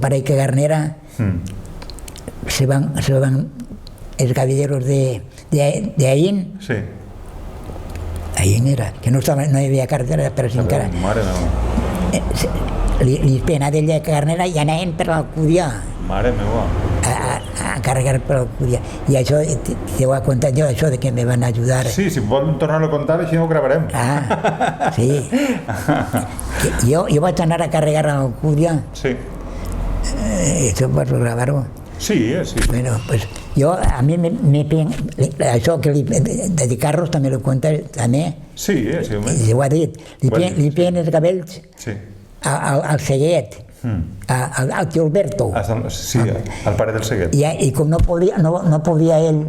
pare que Garnera se van els gavelleros de Aín. Sí. Aín era, que no hi havia carretera per si encara. Mare meva. Li pena d'ella a Garnera i anaven per l'Alcúdia. Mare meva. A carregar per l'Alcúdia. I això, te ho he contat jo, això de que me van ajudar. Sí, si vol tornar-lo a contar, així ho gravarem. Sí. Jo vaig anar a carregar a l'Alcúdia. Sí. Això pots gravar-ho? Sí, sí. Bueno, pues a mi això que de carros també l'ho conta també. Sí, sí, home. Ho ha dit. Li feien els cabells al Seguet, al tio Alberto. Sí, al pare del Seguet. I com no podia ell,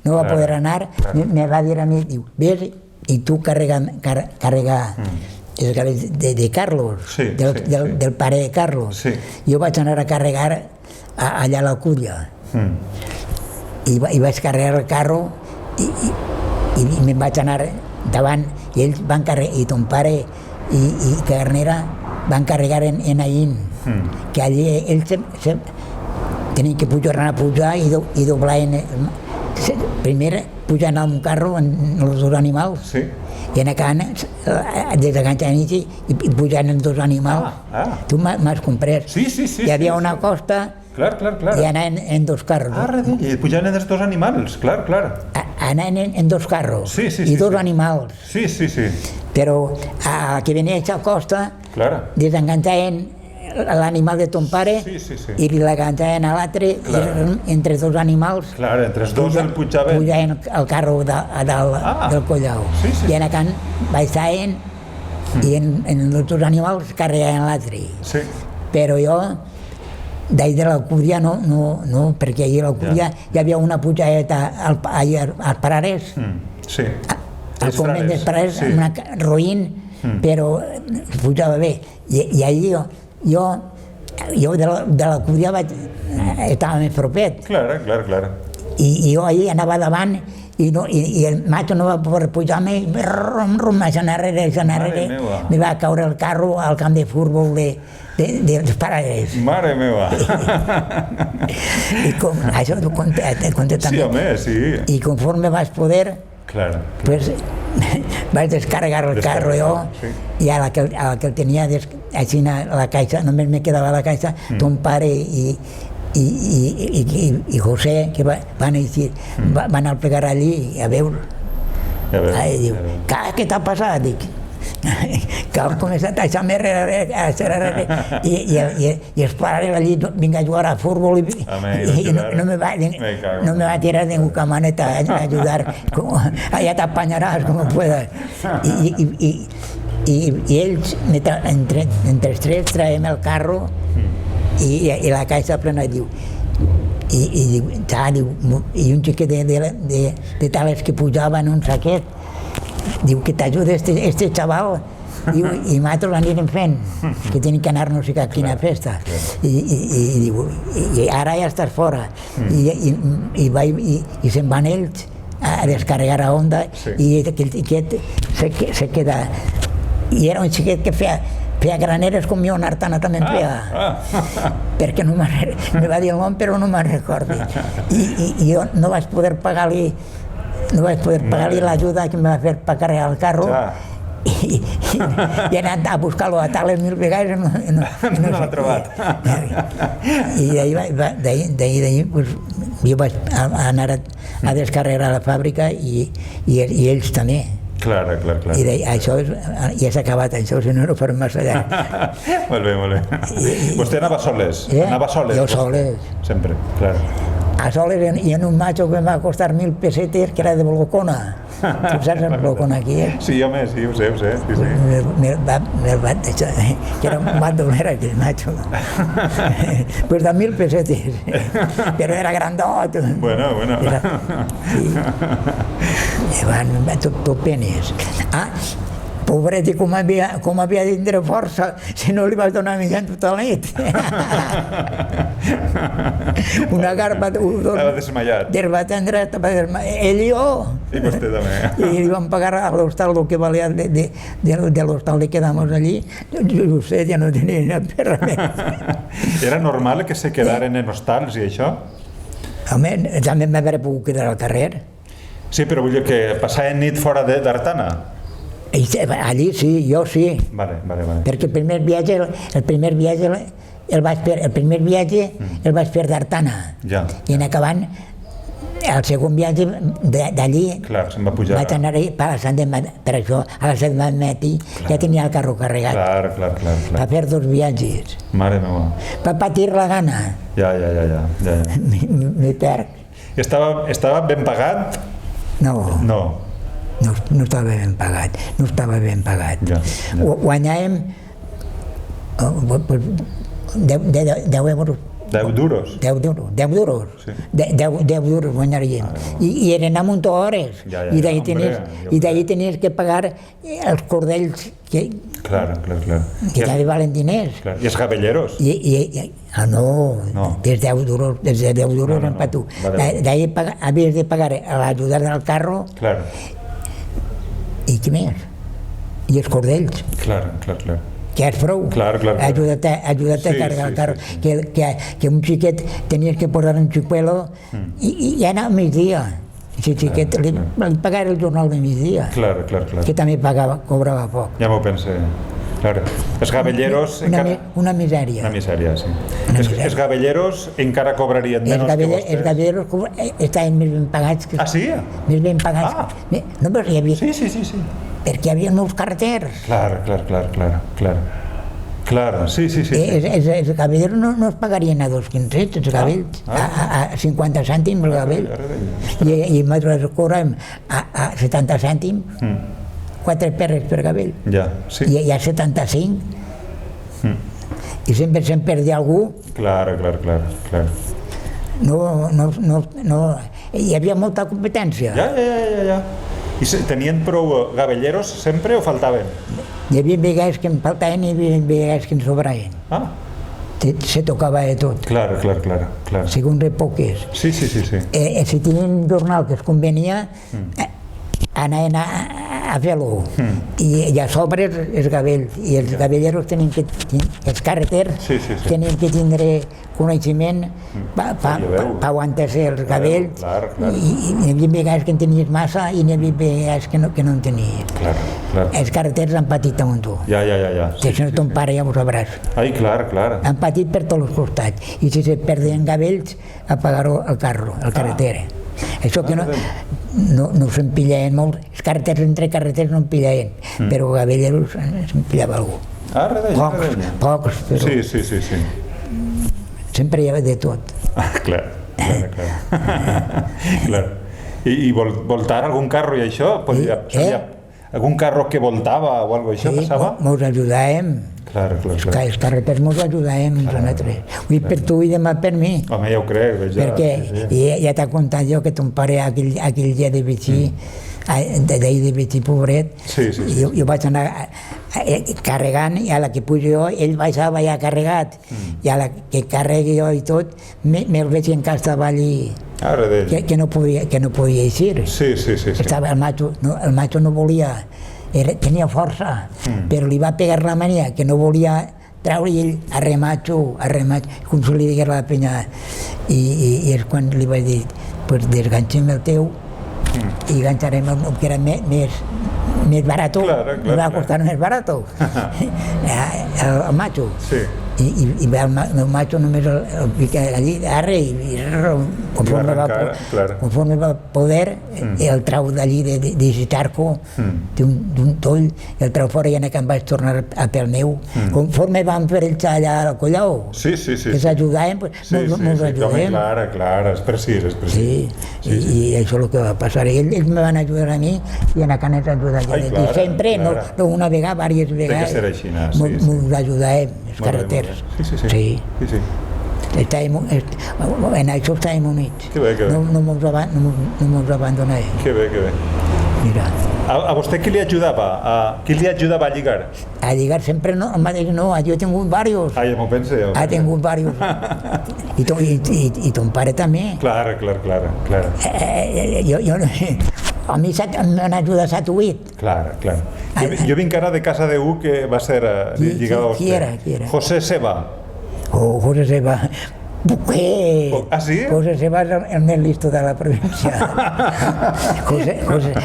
no va poder anar, me va dir a mi, diu, vés i tu carrega els cabells de Carlos, del pare de Carlos. Jo vaig anar a carregar allà a l'Alcúdia i vaig carregar el carro i me'n vaig anar davant i ells van carregar, i ton pare i Carnera van carregar en Aín, que allí ells tenien que pujar i doblar primer pujant a un carro amb els dos animals i anant des de Canxanís i pujant amb dos animals. Tu m'has comprès. Hi havia una costa i anaven en dos carros. I pujaven els dos animals, clar. Anaven en dos carros i dos animals. Sí. Però a que venia a aquesta costa desenganxaven l'animal de ton pare i l'enganxaven a l'altre i entre dos animals entre els dos el pujaven el carro a dalt del collau i en acant baixaven i en els dos animals carregaven l'altre. Però jo d'ahir de l'Alcúdia no, perquè allà a l'Alcúdia hi havia una pujadeta als Parares, al convent dels Parares, amb una roïn, però pujava bé. I allà jo de l'Alcúdia estava més propet. Clar. I jo allà anava davant i el macho no va poder pujar-me, vaig anar enrere, me va caure el carro al camp de futbol dels Parares. Mare meva! I com, això t'ho conté també. Sí, home, sí. I conforme vaig poder, pues, vaig descarregar el carro jo, i a la que el tenia així a la caixa, només me quedava la caixa, ton pare i José, que van així, van al plegar allí a veure. I diu, què t'ha passat? Dic, que han començat a deixar-me i els pares allí vinc a jugar a futbol i no me va tirar ningú camaneta a ajudar, allà t'apanyaràs com puedas. I ells, entre els tres, traiem el carro i la caixa plena, diu, i un xiquet de tales que pujava en un saquet, diu que t'ajuda este xaval, i nosaltres l'anirem fent, que tenim que anar-nos a quina festa. I diu, i ara ja estàs fora. I se'n van ells a descarregar a Honda i aquell xiquet se queda. I era un xiquet que feia graneres com jo, Artana també en feia, perquè no me va dir el nom però no me'n recordo. I jo no vaig poder pagar-li l'ajuda que em va fer per carregar el carro i he anat a buscar-lo a tales 1000 vegades i no l'ha trobat. I d'ahir jo vaig anar a descarregar a la fàbrica i ells també. Clar. I això ja s'ha acabat, això, si no farem massa llarg. Molt bé. Vostè anava soles? Jo soles. Sempre, clar. A soles i en un macho que em va costar 1000 pesetes, que era de Bolocona. Tu saps el Bolocona aquí, Sí, home, sí, ho sé. Me'l va deixar, que era un bandoler aquell macho. Pues de 1000 pesetes, però era grandot. Bueno. I van tot penes. Pobret, i com havia de tindre força si no li vas donar menjant tota la nit. Una garba... Estava desmaiat. Va atendre, estava desmaiat. Ell i jo. I vostè també. I li van pagar a l'hostal el que valia de l'hostal de quedamos allí. Jo sé, ja no tenia per res. Era normal que se quedaren en hostals i això? Home, també m'haver pogut quedar al carrer. Sí, però vull dir que passaven nit fora d'Artana? Allí sí, jo sí. Vale. Perquè el primer viatge el primer viatge el vaig fer d'Artana. I en acabant, el segon viatge d'allí vaig anar per això a la Sant de Matí ja tenia el carro carregat. Va fer 2 viatges. Mare meva. Va patir la gana. Ja. Me perc. Estava ben pagat? No estava ben pagat. No estava ben pagat. Guanyàvem 10 euros. 10 duros? 10 duros. 10 duros guanyaríem. I eren a muntó hores. I d'ahir tenies que pagar els cordells que també valen diners. I els gavelleros? No, des de 10 duros en patú. D'ahir havies de pagar l'ajudar del carro i què més? I els cordells. Clar. Que és prou, ajuda't a carregar el carro, que un xiquet tenies que posar un xicuelo i anar al migdia. Si xiquet li pagava el jornal de migdia, que també cobrava poc. Ja m'ho pensé. Els gavelleros... Una misèria. Una misèria, sí. Els gavelleros encara cobrarien menys que vostès. Els gavelleros estaven més ben pagats. Ah, sí? Més ben pagats. No, però hi havia... Sí. Perquè hi havia molts carreters. Clar, sí. Els gavelleros no es pagarien a 2,15, els gavells, a 50 cèntims el gavell. I nosaltres cobràvem a 70 cèntims, 4 perres per gavell. I a 75. I sempre se'n perdia algú. Clar. No, hi havia molta competència. Ja. I tenien prou gavelleros sempre o faltaven? Hi havia vegades que em faltaven i hi havia vegades que em sobraven. Se tocava de tot. Clar. Segons èpoques. Sí. Si tenien un jornal que es convenia, anaven a fer-lo. I a sobre els gavells. I els gavelleros tenien que... Els carreters tenien que tindre coneixement per aguantar-se els gavells. I hi havia vegades que en tenies massa i hi havia vegades que no en tenies. Els carreters han patit a un tu. Ja. Si això ton pare ja ho sabràs. Ai, clar. Han patit per tots els costats. I si se perdien gavells, a pagar-ho el carro, el carreter. Això que no se'n pillaven molt. Els carreters entre carreters no en pillaven, però gavelleros se'n pillava algú. Pocs, però... Sí. Sempre hi havia de tot. Clar. I voltar algun carro i això? Algun carro que voltava o alguna cosa, això passava? Sí, mos ajudàvem. Els carreters mos ajudàvem nosaltres. Avui per tu i demà per mi. Home, ja ho crec. Perquè ja t'ha contat jo que ton pare aquell dia de Vicí, d'ahir de Vicí, pobret, jo vaig anar carregant i a la que pujo jo, ell baixava ja carregat, i a la que carregui jo i tot, me'l veig en casa estava allí, que no podia eixir. Estava el macho no volia, tenia força, però li va pegar la mania que no volia treure i ell arrematxo, com se li digués la penya. I és quan li vaig dir, pues desganxem el teu i ganxarem el que era més barat, me va costar més barat el macho. I el meu macho només el pica allí, arre, i conforme va poder, el trau d'allí de Gitarco, d'un toll, el trau fora i que em vaig tornar a pel meu. Conforme vam fer el xall al Collau, que s'ajudàvem, mos ajudem. Clar, és precís. I això és el que va passar. Ells me van ajudar a mi i en Canet ajudar a ell. I sempre, no una vegada, diverses vegades, mos ajudàvem, els carreters. Sí. En això estàvem units. No mos abandonem. Que bé. Mira. A vostè qui li ajudava? Qui li ajudava a lligar? A lligar sempre no, el mateix no, jo he tingut diversos. Ja m'ho pense. Ha tingut diversos. I ton pare també. Clar. A mi m'han ajudat 7 o 8. Clar. Jo vinc ara de casa d'un que va ser lligat a vostè. Qui era? José Seba. José Seba. ¿Qué? ¿Ah, sí? José Seba es el más listo de la provincia.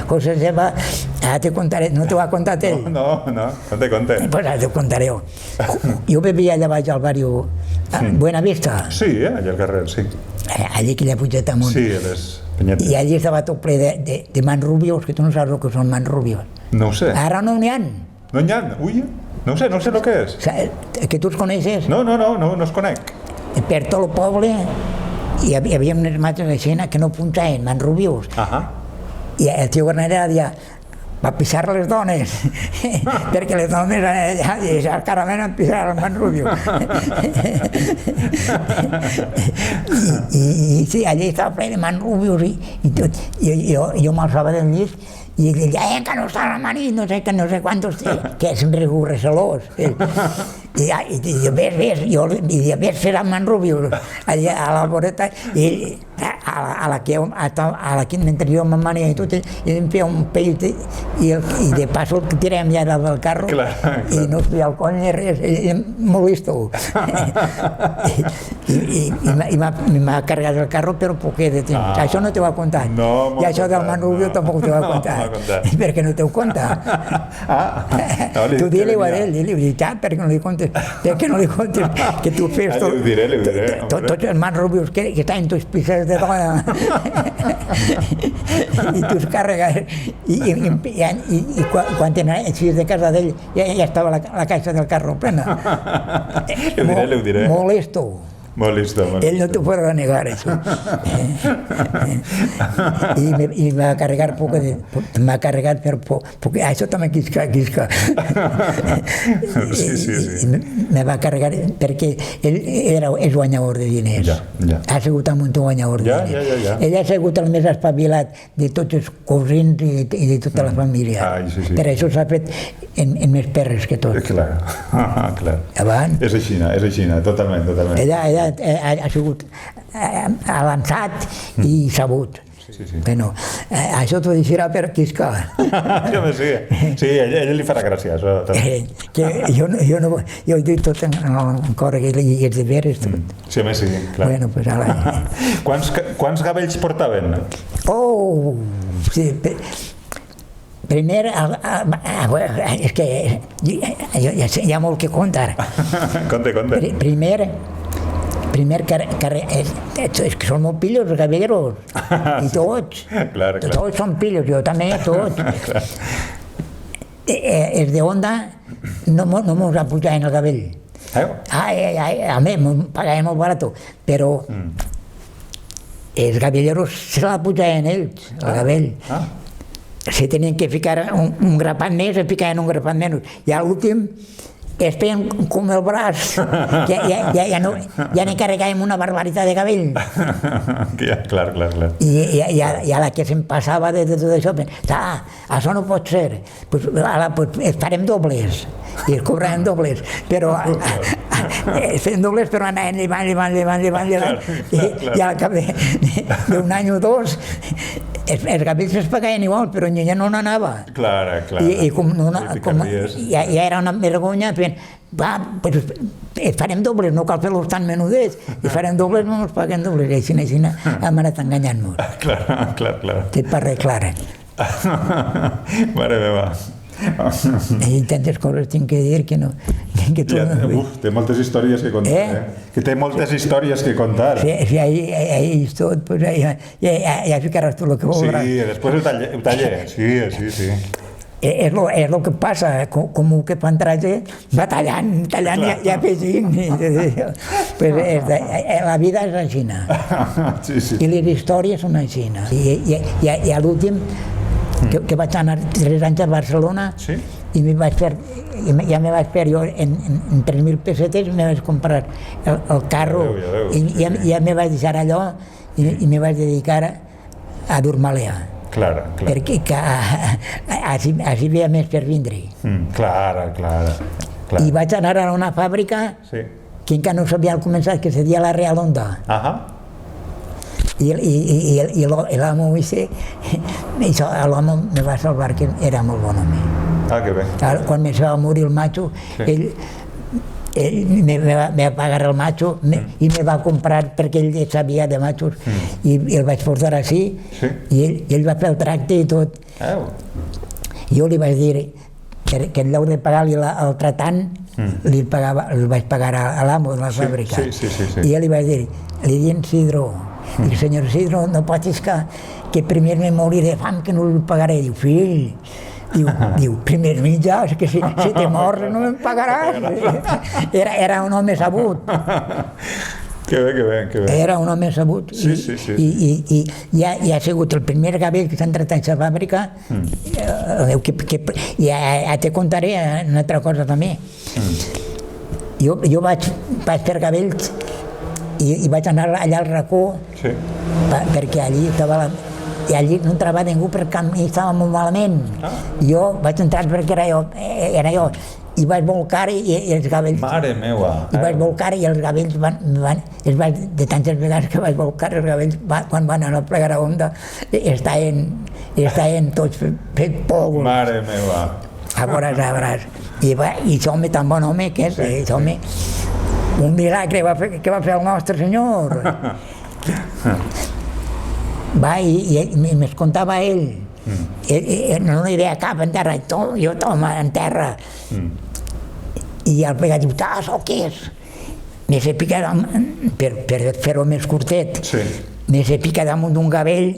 José Seba, te contaré, no te va a contar él. No te conté. Pues te contaré. Jo vivia allà baix al barri Buenavista. Sí, allà al carrer, sí. Allí aquella pujeta amunt. Sí, a les penyetes. I allí estava tot ple de manrubios, que tu no saps el que són manrubios. No ho sé. Ara no n'hi ha. No n'hi ha? Ui, no sé el que és. Que tu els coneixes? No els conec. Per tot el poble hi havia unes mates així que no punxaven, manrubios. I el tio Garnera deia, va pisar les dones, perquè les dones clarament van pisar el manrubio. I sí, allà estava ple de manrubios i tot. Jo m'alçava del llit i deia, que no està el marit, no sé quantos, que és un recelós. I ves fer el manrubio allà a la voreta i a la que mentre jo m'emmania i tot, i em feia un pell i de pas el que tirem ja del carro i no es feia el coll ni res, molt listo. I m'ha carregat el carro però poquet de temps. Això no t'ho ha contat. I això del manrubio tampoc t'ho ha contat. Perquè no t'ho conta. Tu dile-ho a ell, veritat, perquè no li contes. Perquè no li contes que tu fes tots els manrubios que estan tus pises de dona i tus carregas i quan anaves de casa d'ell ja estava la caixa del carro plena. Ho diré. Molt listo. Ell no t'ho podrà negar, això. I m'ha carregat m'ha carregat per poc. Això també quisca. Sí. Me va carregar perquè ell és guanyador de diners. Ha sigut un guanyador de diners. Ell ha sigut el més espavilat de tots els cosins i de tota la família. Per això s'ha fet en més perres que tot. Clar. És així, totalment. Ella ha sigut avançat i sabut. Bueno, això t'ho dirà per Quisca. Sí, a ell li farà gràcia, això. Jo dic tot en cor que li és de veres tot. Sí, home, sí, clar. Bueno, pues ara... Quants gavells portaven? Oh, sí, primer, és que hi ha molt que contar. Conte. Primer és que són molt pillos els gavelleros, i tots. Tots són pillos, jo també, tots. Els de Onda no mos apujaven el gavell. A mi m'ho pagaven molt barat, però els gavelleros se l'apujaven ells, el gavell. Si tenien que ficar un grapat més, es ficaven un grapat menys. I a l'últim es feien com el braç, ja n'hi carregàvem una barbaritat de gavell. Clar. I a la que se'm passava de tot això, això no pot ser, ara es farem dobles, i es cobraven dobles, però es feien dobles però anaven llevant, i al cap d'un any o dos els gavells es pagaven igual, però ja no n'anava. Clar. I com ja era una vergonya, farem dobles, no cal fer-los tan menudets, i farem dobles, no ens paguen dobles, i així hem anat enganyant-nos. Clar. Té per res clara. Mare meva. I tantes coses tinc que dir que no... Té moltes històries que contar, que té moltes històries que contar. Si ahí és tot, ja ficaràs tu el que voldràs. Sí, després ho tallé, sí. És el que passa, com que fan traje, va tallant i afegint. La vida és així. I les històries són així. I a l'últim, que vaig anar 3 anys a Barcelona i ja me vaig fer jo en 3.000 pessetes, me vaig comprar el carro i ja me vaig deixar allò i me vaig dedicar a Durmalea. Clar. Perquè així veia més per vindre. Clar. I vaig anar a una fàbrica que encara no s'havia començat, que se deia la Real Onda. I l'amo l'amo me va salvar, que era molt bon home. Que bé. Quan me va morir el macho, ell me va pagar el macho i me va comprar, perquè ell sabia de machos, i el vaig portar així, i ell va fer el tracte i tot. Jo li vaig dir que en lloc de pagar-li el tratant, li vaig pagar a l'amo de la fàbrica. I ell li vaig dir, li diuen Sidro, dic, senyor Sidro, no pot ser que primer me morir de fam que no el pagaré. Diu, fill, diu, primer mitjà, que si te mors no me'n pagaràs. Era un home sabut. Que bé. Era un home sabut. I ha sigut el primer gavell que s'ha entrat a aquesta fàbrica. Ja te contaré una altra cosa també. Jo vaig fer gavells i vaig anar allà al racó perquè allí estava i allí no entrava ningú perquè estava molt malament. Jo vaig entrar perquè era jo. I vaig volcar i els gavells... Mare meva! I vaig volcar i els gavells de tantes vegades que vaig volcar, els gavells quan van anar a plegar a onda estaven tots fet pòlvol. Mare meva! A veuràs. I home, tan bon home que és, home, un miracle que va fer el nostre senyor. Va, i me'ls contava ell. No hi havia cap en terra, jo toma en terra. I el plega diu, això què és? Me se pica per fer-ho més curtet, me se pica damunt d'un gavell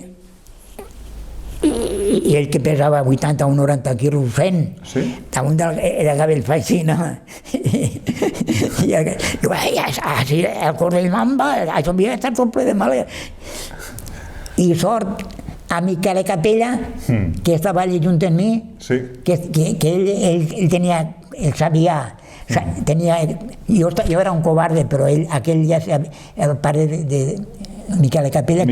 i ell que pesava 80 o 90 quilos fent, damunt del gavell fa així, no? I diu, el correll mamba, això havia estat tot ple de maler. I sort a Miquel Capella, que estava allí junt amb mi, que ell tenia, el sabia, jo era un covarde, però aquell ja el pare de Miquel Capella,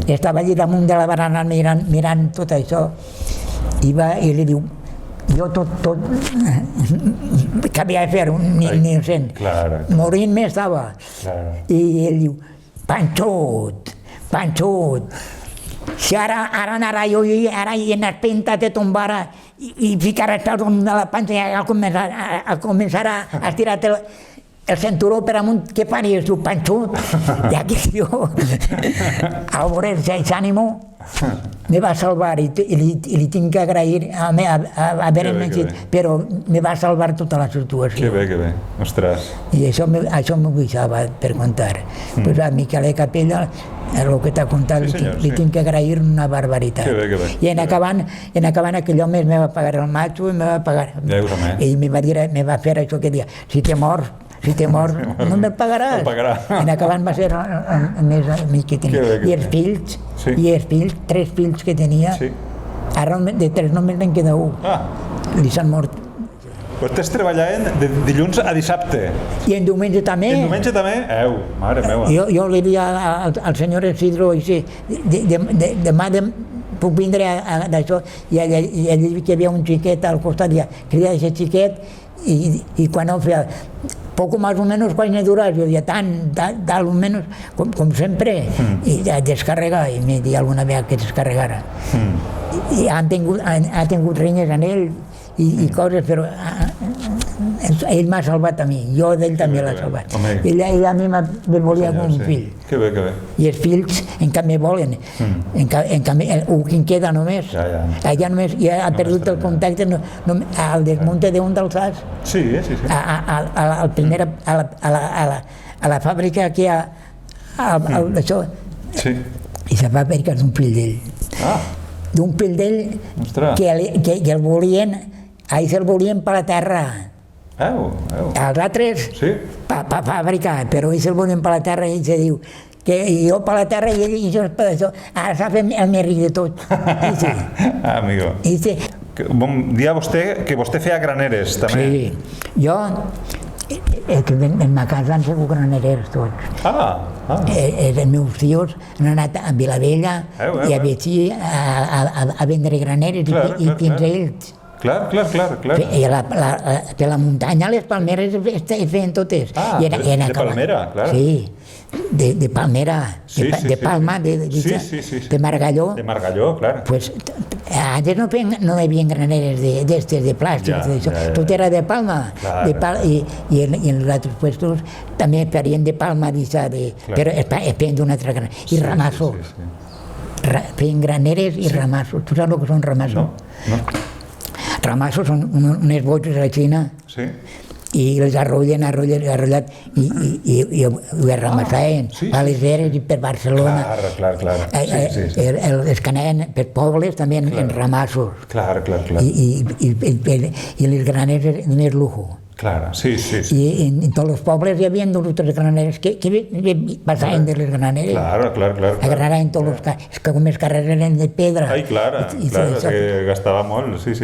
estava allí damunt de la barana mirant tot això, i li diu, jo tot que havia de fer un innocent, morint-me estava, i ell diu, Panxut, si ara anara jo ara i en les pintes de tombara i ficar els peus damunt de la panxa i a començar a estirar el cinturó per amunt, què faries tu, Panxut? I aquí jo, al veure aquest ànimo, me va salvar i li tinc que agrair haver menjat, però me va salvar tota la situació. Que bé, ostres. I això m'ho deixava per contar. Pues a Miquel Capella, el que t'ha contat, li tinc que agrair una barbaritat. I en acabant aquell home me va pagar el matxo i me va pagar. I me va fer això que deia, si te mors, no me'l pagaràs. En acabant va ser el més amic que tenia. I els fills, 3 fills que tenia, ara de 3 només n'en queda 1. Li s'han mort. Vostès treballaven de dilluns a dissabte. I en diumenge també. En diumenge també? Mare meva. Jo li deia al senyor Isidro, demà puc vindre d'això, i ell que hi havia un xiquet al costat, crida aquest xiquet, i quan ho feia, poco más o menos quan duras, jo deia tant o menos, com sempre, i descarregar, i m'he dit alguna vegada que descarregara. I ha tingut renyes en ell, i coses, però ell m'ha salvat a mi, jo d'ell també l'ha salvat. Ell a mi me volia com un fill. Que bé. I els fills, en canvi, volen. En canvi, el que en queda només. Allà només ja ha perdut el contacte al desmunte d'un dels sacs. Sí. A la fàbrica que hi ha d'això. I la fàbrica és d'un fill d'ell. D'un fill d'ell que el volien, ahir se'l volien per la terra. Els altres per fàbrica, però ells se'l volien per la terra i ell se diu que jo per la terra i ell jo per això. Ara s'ha fet el més ric de tot. Amigo. Dia vostè que vostè feia graneres també. Sí, jo en ma casa han sigut granerers tots. Els meus fills han anat a Vilavella i a Betxí a vendre graneres i fins a ells. Clar. Per la muntanya, les palmeres es feien totes. De palmera, clar. Sí, de palmera, de palma, de margalló. De margalló, clar. Pues antes no hi havia graneres d'estes, de plàstic, tot era de palma. I en els altres puestos també farien de palma, però es feien d'una altra granera. I ramassos. Feien graneres i ramassos. Tu saps el que són ramassos? No. ramassos són unes botxes a la Xina i els arrollen i ho ramassaven a les eres i per Barcelona. Clar. Els canaven per pobles també en ramassos. Clar. I les graneres de més lujo. Claro, sí. I en tots els pobles hi havia dos o tres graneres que passaven de les graneres. Claro. Agarraven tots els carrers, és que com els carrers eren de pedra. Ai, clar, que gastava molt, sí.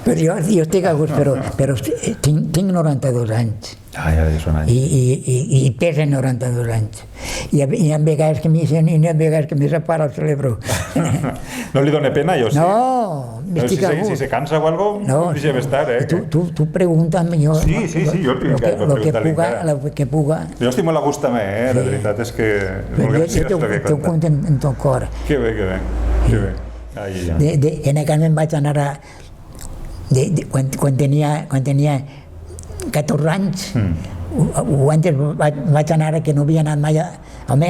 Però jo estic a gust, però tinc 92 anys. Ja són anys. I pesen 92 anys. I hi ha vegades que m'hi sent i hi ha vegades que m'hi separa el cerebro. No li dóna pena, jo sí? No, m'estic a gust. Si se cansa o algo, no deixem estar, Tu pregunta'm, jo... Sí, jo el que puga. Jo estic molt a gust també, la veritat és que... Jo t'ho conto en tot cor. Que bé. En aquell me'n vaig anar a... Quan tenia 14 anys, antes vaig anar que no havia anat mai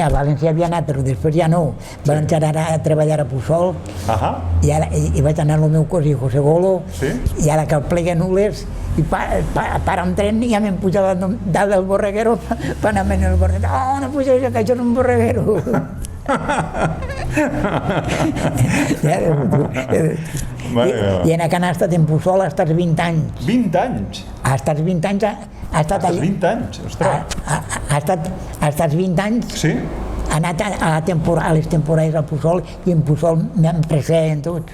a València havia anat, però després ja no. Vaig anar a treballar a Puçol i vaig anar al meu cosí José Golo i ara que el pleguen nules i para un tren i ja m'hem pujat dalt del borreguero per anar en el borreguero. No pugeix, que això és un borreguero. I en aquell ha estat en Puçol ha estat 20 anys. 20 anys? Ha estat 20 anys. Ha estat 20 anys, ostres. Ha estat 20 anys. Sí? Ha anat a les temporades a Puçol i en Puçol m'apreciaven tots.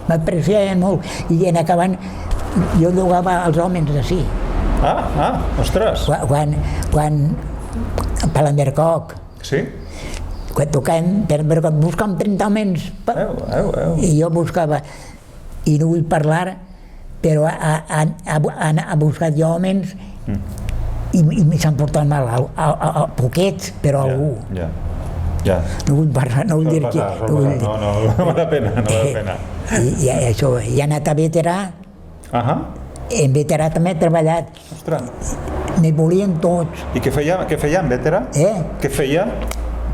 M'apreciaven molt. I en acabant jo llogava els homes d'ací. Ostres. Quan per l'Endercoc. Sí? Quan tocàvem per l'Endercoc buscàvem 30 homes. I jo buscava, i no vull parlar, però ha buscat jo homes i s'han portat mal a poquets, però algú. No vull parlar, no vull dir qui. No val la pena. I això, i ha anat a veterà. En veterà també he treballat. Ostres. Me volien tots. I què feia en veterà? Què feia?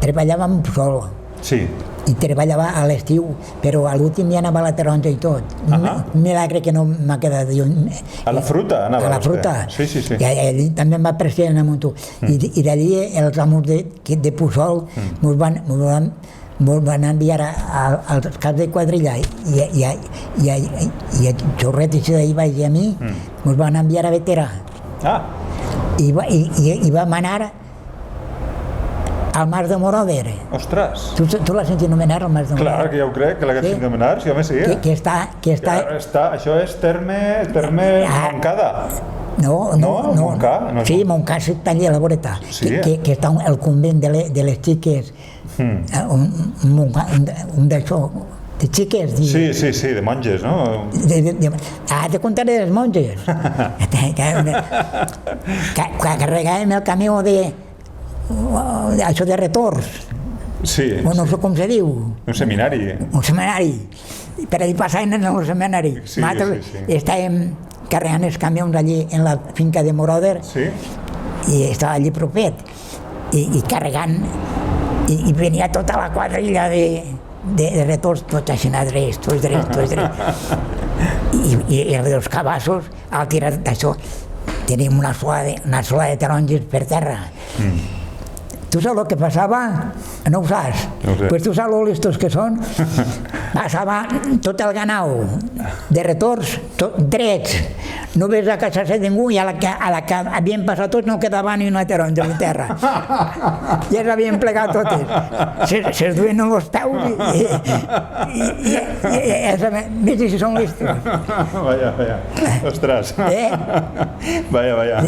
Treballava en Puçol. Sí. I treballava a l'estiu, però a l'últim ja anava a la taronja i tot. Milagre que no m'ha quedat. A la fruta anava? A la fruta. Sí. I allí també em va apreciar a Montú. I d'allí els amos de Puçol me'ls van enviar als caps de quadrilla i a Xorret i d'ahir vaig a mi, me'ls van enviar a veterà. I vam anar al Mas de Moroder. Ostres! Tu l'has sentit anomenar, el Mas de Moroder? Clar que ja ho crec, que l'hagués sentit anomenar, sí, home, sí. Que està... Això és terme Montcada. No. Montcà? Sí, Montcà està allà a la voreta. Que està al convent de les xiques. Un d'això, de xiques. Sí, de monges, no? Te contaré dels monges. Que carregàvem el camió això de retorns. Sí. No sé com se diu. Un seminari. Per allà passaven en el seminari. Estàvem carregant els camions allí en la finca de Moroder i estava allí propet i carregant i venia tota la quadrilla de retorns, tots així drets, tots drets. I els cabassos, al tirar d'això, teníem una sola de taronges per terra. Tu saps el que passava? No ho saps? Pues tu saps lo listos que són? Passava tot el ganau de retorns, drets. No ves a casar-se ningú i a la que havien passat tots no quedava ni una taronja de terra. Ja s'havien plegat totes. Se'ls duien els peus i mira si són listos. Vaja. Ostres. Vaja.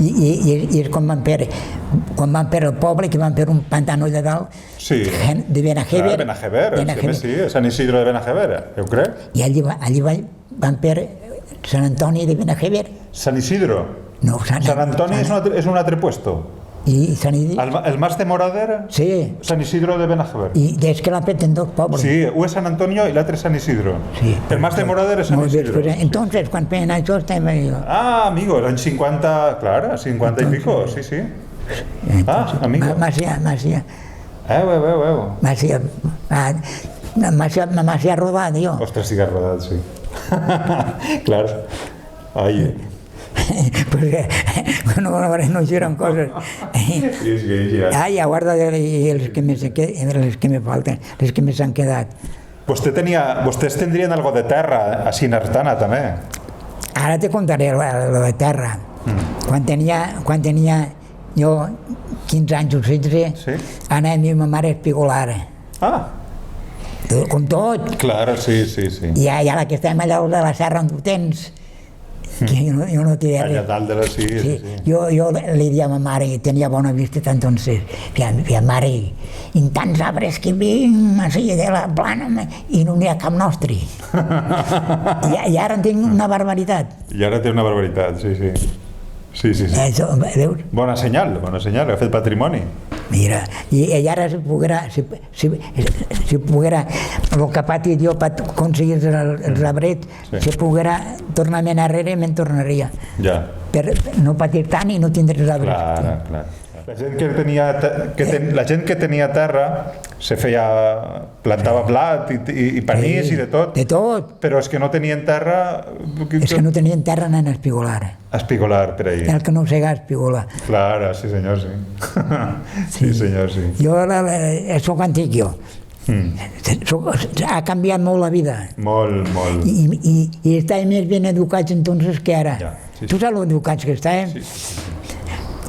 I és quan van per el poble, que van per un pantano allà dalt, de Benajever. Sí, Sant Isidro de Benajever, jo crec. I allí van per Sant Antoni de Benajever. Sant Isidro? No, Sant Antoni és un altre puesto. El Mas de Moroder? Sí. Sant Isidro de Benajever. I és que l'han fet en dos pobles. Sí, un és Sant Antonio i l'altre és Sant Isidro. Sí. El Mas de Moroder és Sant Isidro. Entonces, quan feien això, estàvem allò. Amigo, l'any 50, clar, 50 i pico, sí. Amigo. Masia. Veu. Masia. M'ha rodat, jo. Ostres, sí que has rodat, sí. Clar. Ai. Perquè no giren coses. Sí. Ai, aguarda els que me falten, les que me s'han quedat. Vostès tindrien algo de terra a Artana, també? Ara te contaré lo de terra. Quan tenia jo 15 anys o 16, anava amb ma mare a espigolar. Ah! Com tot. Clar, sí. I ara que estem allà de la serra on tu tens, que jo no t'hi allà dalt de la sí. Jo li dia a ma mare que tenia bona vista entonces, que mare, en tants arbres que vinc així de la plana i no n'hi ha cap nostre. I ara en tinc una barbaritat. I ara té una barbaritat, sí. Sí. Això, veus? Bona senyal, ha fet patrimoni. Mira, i ara si poguera, el que ha patit jo per aconseguir els arbrets, si poguera tornar-me enrere, me'n tornaria. Ja. Per no patir tant i no tindre els arbrets. Clar. La gent que tenia terra se feia, plantava blat i panís i de tot. De tot. Però els que no tenien terra... Els que no tenien terra anaven a espigolar. A espigolar, per ahir. El que no ho sega, espigolar. Clar, sí senyor, sí. Sí senyor, sí. Jo soc antic, jo. Ha canviat molt la vida. Molt. I estàvem més ben educats entonces que ara. Tu saps lo educats que estàvem? Sí.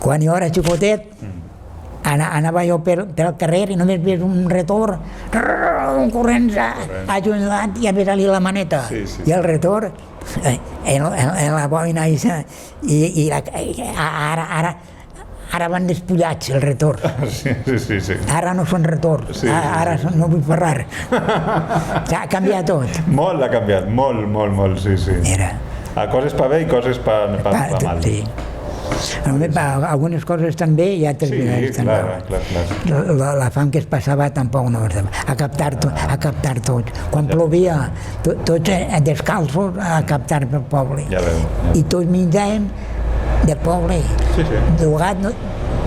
Quan jo era xicotet, anava jo pel carrer i només veus un retor, corrents ajuntat i a besar-li la maneta. I el retor, en la boina i ara van despullats el retor. Sí. Ara no són retor, ara no vull parlar. Ha canviat tot. Molt ha canviat, molt, sí. Mira. Coses pa bé i coses pa mal. Sí. Algunes coses també i altres també. Clar. La fam que es passava tampoc no a captar tot. Quan plovia, tots descalços a captar pel poble. I tots menjàvem del poble. Llogat,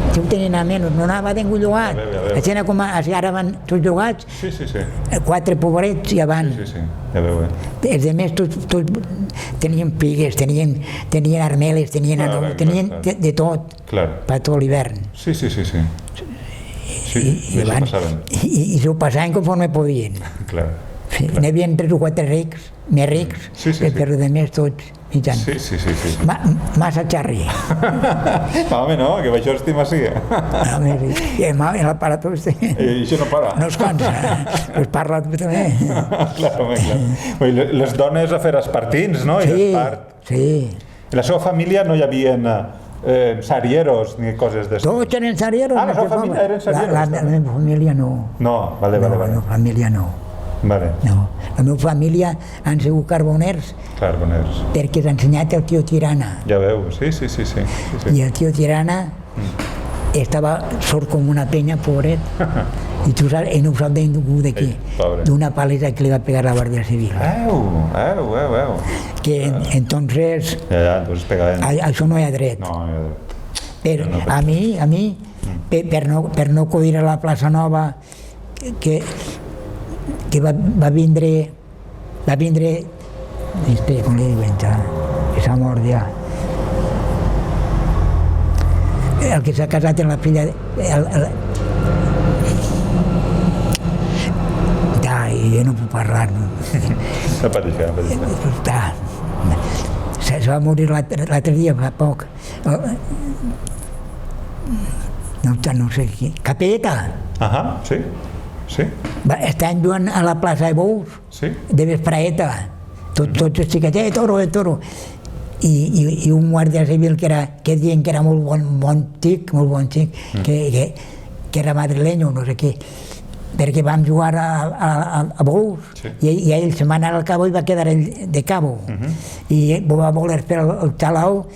si ho tenien a menys, no anava ningú llogat. La gent com ara van tots llogats, 4 pobrets i avant. Els altres tots tenien pigues, tenien armeles, tenien de tot, per tot l'hivern. Sí. I s'ho passaven conforme podien. N'hi havia 3 o 4 rics, més rics, però de més tots mitjans. Sí. Massa xarri. Home, no, que això estimacia. I la para tot. I això no para. No es cansa, pues parla tu també. Clar. Les dones a fer espartins, no? Sí. I la seva família no hi havia sarieros ni coses d'això? Tots eren sarieros. La seva família eren sarieros? La meva família no. No, vale. La meva família no. Vale. No, la meva família han sigut carboners perquè s'ha ensenyat el tio Tirana. Ja veu, sí. I el tio Tirana estava sord com una penya, pobret, i tu saps, no ho sap de ningú d'aquí, d'una palesa que li va pegar la Guàrdia Civil. Que entonces això no hi ha dret. Però a mi, per no acudir a la plaça Nova, que va vindre com li diuen que s'ha mort ja el que s'ha casat amb la filla jo no puc parlar se va morir l'altre dia fa poc no sé qui Capelleta sí. Estan jugant a la plaça de Bous, de vespraeta, tots els xiquets, toro, i un guàrdia civil que deien que era molt bon xic, que era madrileño, no sé què, perquè vam jugar a Bous, i ell se va anar al Cabo i va quedar de Cabo, i va voler fer el xalau,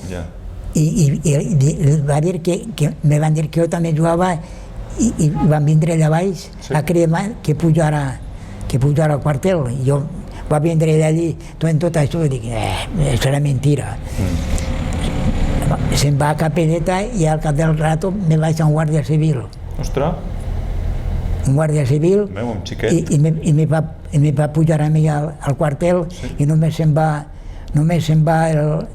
i va dir que me van dir que jo també jugava i van vindre allà baix a cridar que pujara al quartel i jo va vindre d'allí en tot això i dic, això era mentira se'n va a Capelleta i al cap del rato me vaig a un guàrdia civil. Ostres! un guàrdia civil, un xiquet. i me va pujar a mi al quartel, i només se'n va el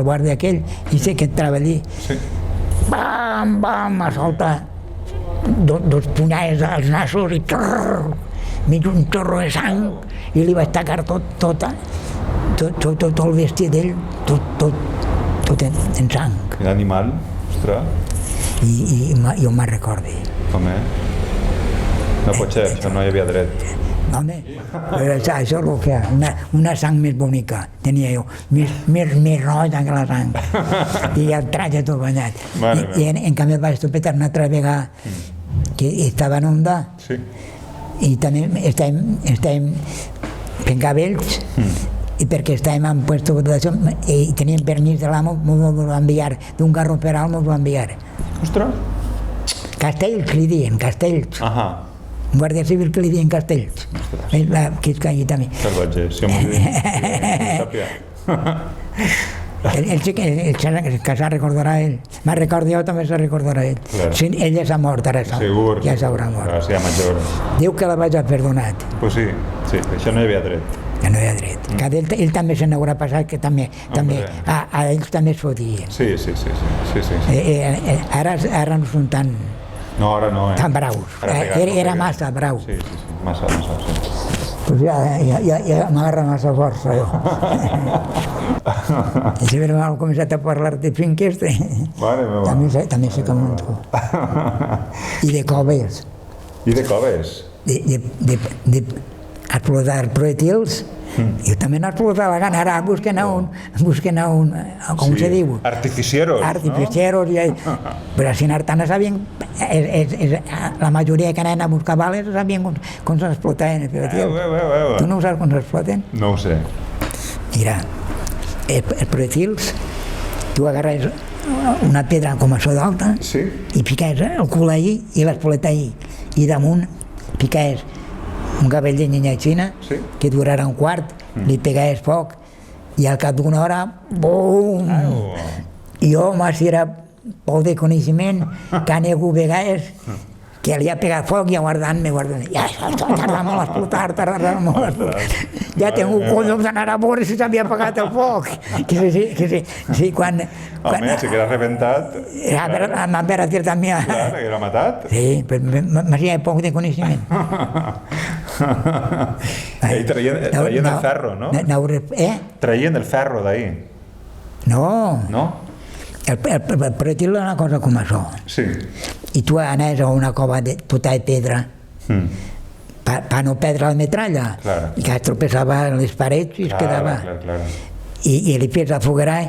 guàrdia aquell, i sé que entrava allí. Bam, a soltar dos punyades als nassos i mig un torro de sang, i li vaig tacar tot el vestit d'ell, tot en sang. I l'animal? Ostres. I jo me'n recordi. Home, no pot ser, això no hi havia dret. Home, però això és el que una sang més bonica tenia jo, més roja que la sang, i el traje tot banyat. I en canvi el vaig topetar una altra vegada que estava en onda, i també estàvem fent cabells, i perquè estàvem en puesto d'això i teníem permís de l'amo, m'ho va enviar d'un carro per alt, m'ho va enviar. Ostres! Castells, li diuen, Castells. Un guàrdia civil que li diuen Castells. Que és que allí també. Salvatge, si m'ho diuen, el que se recordarà ell. Me'n recordo jo, també se recordarà ell. Ell ja s'ha mort ara, ja s'haurà mort. Diu que la vaig haver perdonat. Pues sí, això no hi havia dret. Que no hi ha dret. Ell també se n'haurà passat, que també a ells també es fotien. Sí. Ara no són tan... No, ara no, tan braus. Era massa brau. Sí, massa, sí. Pues ja m'agarra massa força, jo. I si m'ha començat a parlar de finques, també sé com un tu. I de coves. I de coves? De explotar projectils, i també no explotar la gana, ara busquen a un, com se diu? Artificieros, no? Però si en Artana sabien, la majoria que anaven a buscar bales sabien com s'explotaven els projectils. Tu no saps com s'exploten? No ho sé. Mira, els projectils, tu agarres una pedra com això d'alta i fiques el cul ahí i l'espoleta ahí, i damunt fiques un gavell de llenya xina que durarà un quart, li pegaves foc i al cap d'una hora, bum! I jo, si era poc de coneixement, que ha negut vegades que li ha pegat foc i guardant-me, ja, tarda molt a explotar, tarda molt a explotar. Ja tengo collons d'anar a veure si s'havia apagat el foc. Que sí, quan... Home, si que era reventat... M'ha ver també... Clar, que era matat. Sí, però m'hacía poc de coneixement. I traien el ferro, no? Traien el ferro d'ahí. No. No? El projectil és una cosa com això. Sí. I tu anaves a una cova tota de pedra per no perdre la metralla, i que es tropeçava en les parets i es quedava. I li fes a foguerar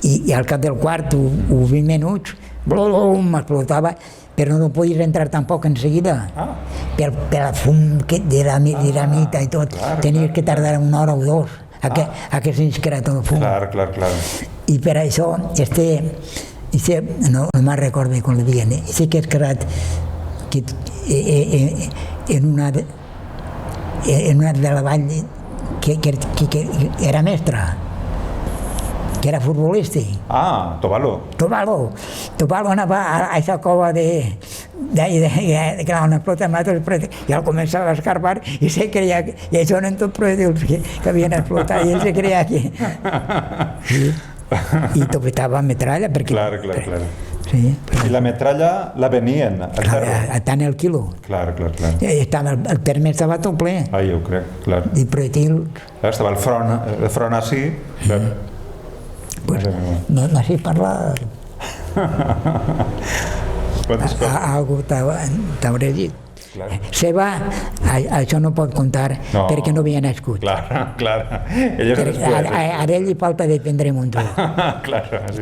i al cap del quart o 20 minuts explotava, però no podies entrar tampoc en seguida per el fum de la dinamita i tot. Tenies que tardar una hora o dos a que s'inscrà tot el fum. Clar. I per això no me'n recordo com li diuen, sí que és creat en una de la vall que era mestre, que era futbolista. Tobalo anava a aquesta cova que l'han explotat i al començar a escarbar i se creia que això eren tots projectils que havien explotat i ell se creia que... I topetava metralla perquè... Clar. I la metralla la venien al ferro? Tant el quilo. Clar. El terme estava tot ple. Jo ho crec, clar. I projectil... Estava el front així. No sé parlar... Algú t'hauré dit. Seva, això no pot comptar perquè no havia nascut. Clar. A ell li falta d'aprendre un munt.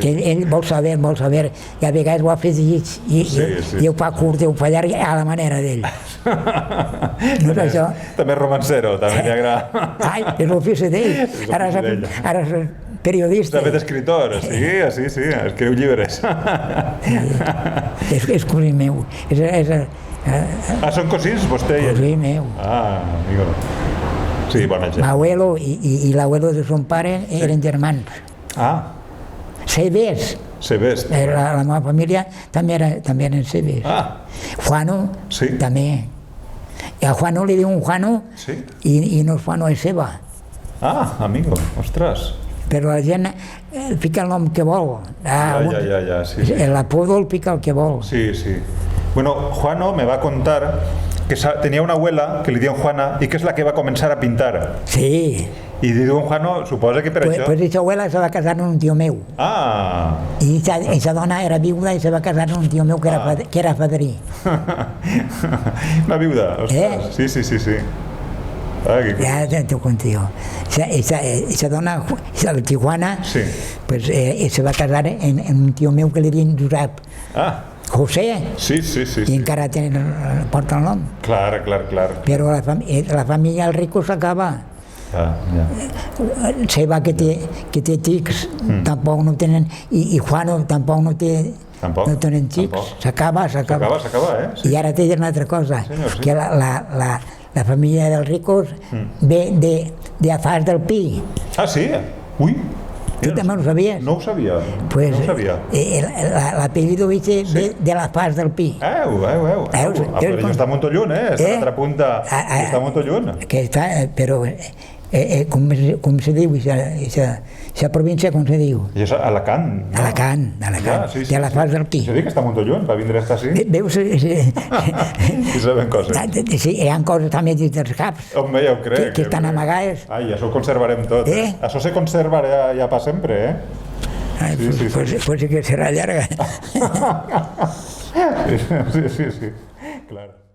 Ell vol saber, i a vegades ho ha fet i ho fa curt, ho fa llarg a la manera d'ell. No és això? També romancero, també li agrada. És l'ofici d'ell. Ara és periodista. També d'escriptor, sí, escriu llibres. És cosí meu. Són cosins, vostè i ell? Cosí meu. Amigo. Sí, bona gent. L'abuelo i l'abuelo de son pare eren germans. Severs. Cebes. La meva família també eren cebes. Juano, també. I a Juano li diuen Juano i no és Juano, és Ceba. Amigo, ostres. Però la gent fica el nom que vol. El apodo el pica el que vol. Sí. Bueno, Juano me va a contar que tenía una abuela que li diuen Juana i que és la que va començar a pintar. Sí. I li diuen Juano, suposa que per això... Pues aquesta abuela se va casar amb un tio meu. I aquesta dona era viuda i se va casar amb un tio meu que era fadrí. Una viuda, ostres. Sí. Ja t'ho conto jo. Aquesta dona, la Tijuana, pues se va casar amb un tio meu que li diuen Josep. José, i encara porta el nom. Clar. Però la família del Rico s'acaba. Seba que té tics tampoc no tenen, i Juano tampoc no tenen tics. S'acaba. I ara té una altra cosa, que la família dels Ricos ve de Afars del Pi. Sí? Ui! Tu també ho sabies? No ho sabia. L'apellido ve de la Fars del Pi. Però està molt lluny, està a l'altra punta, està molt lluny. Però com se diu aquesta província, com se diu? I és Alacant. Alacant, de la Fars del Pi. Se diu que està molt lluny, va vindre a estar així. Veus? I saben coses. Sí, hi ha coses també dins dels caps. Home, ja ho crec. Que estan amagades. Això ho conservarem tot. Això se conservarà ja per sempre, Pues sí que serà llarga. Sí, clar.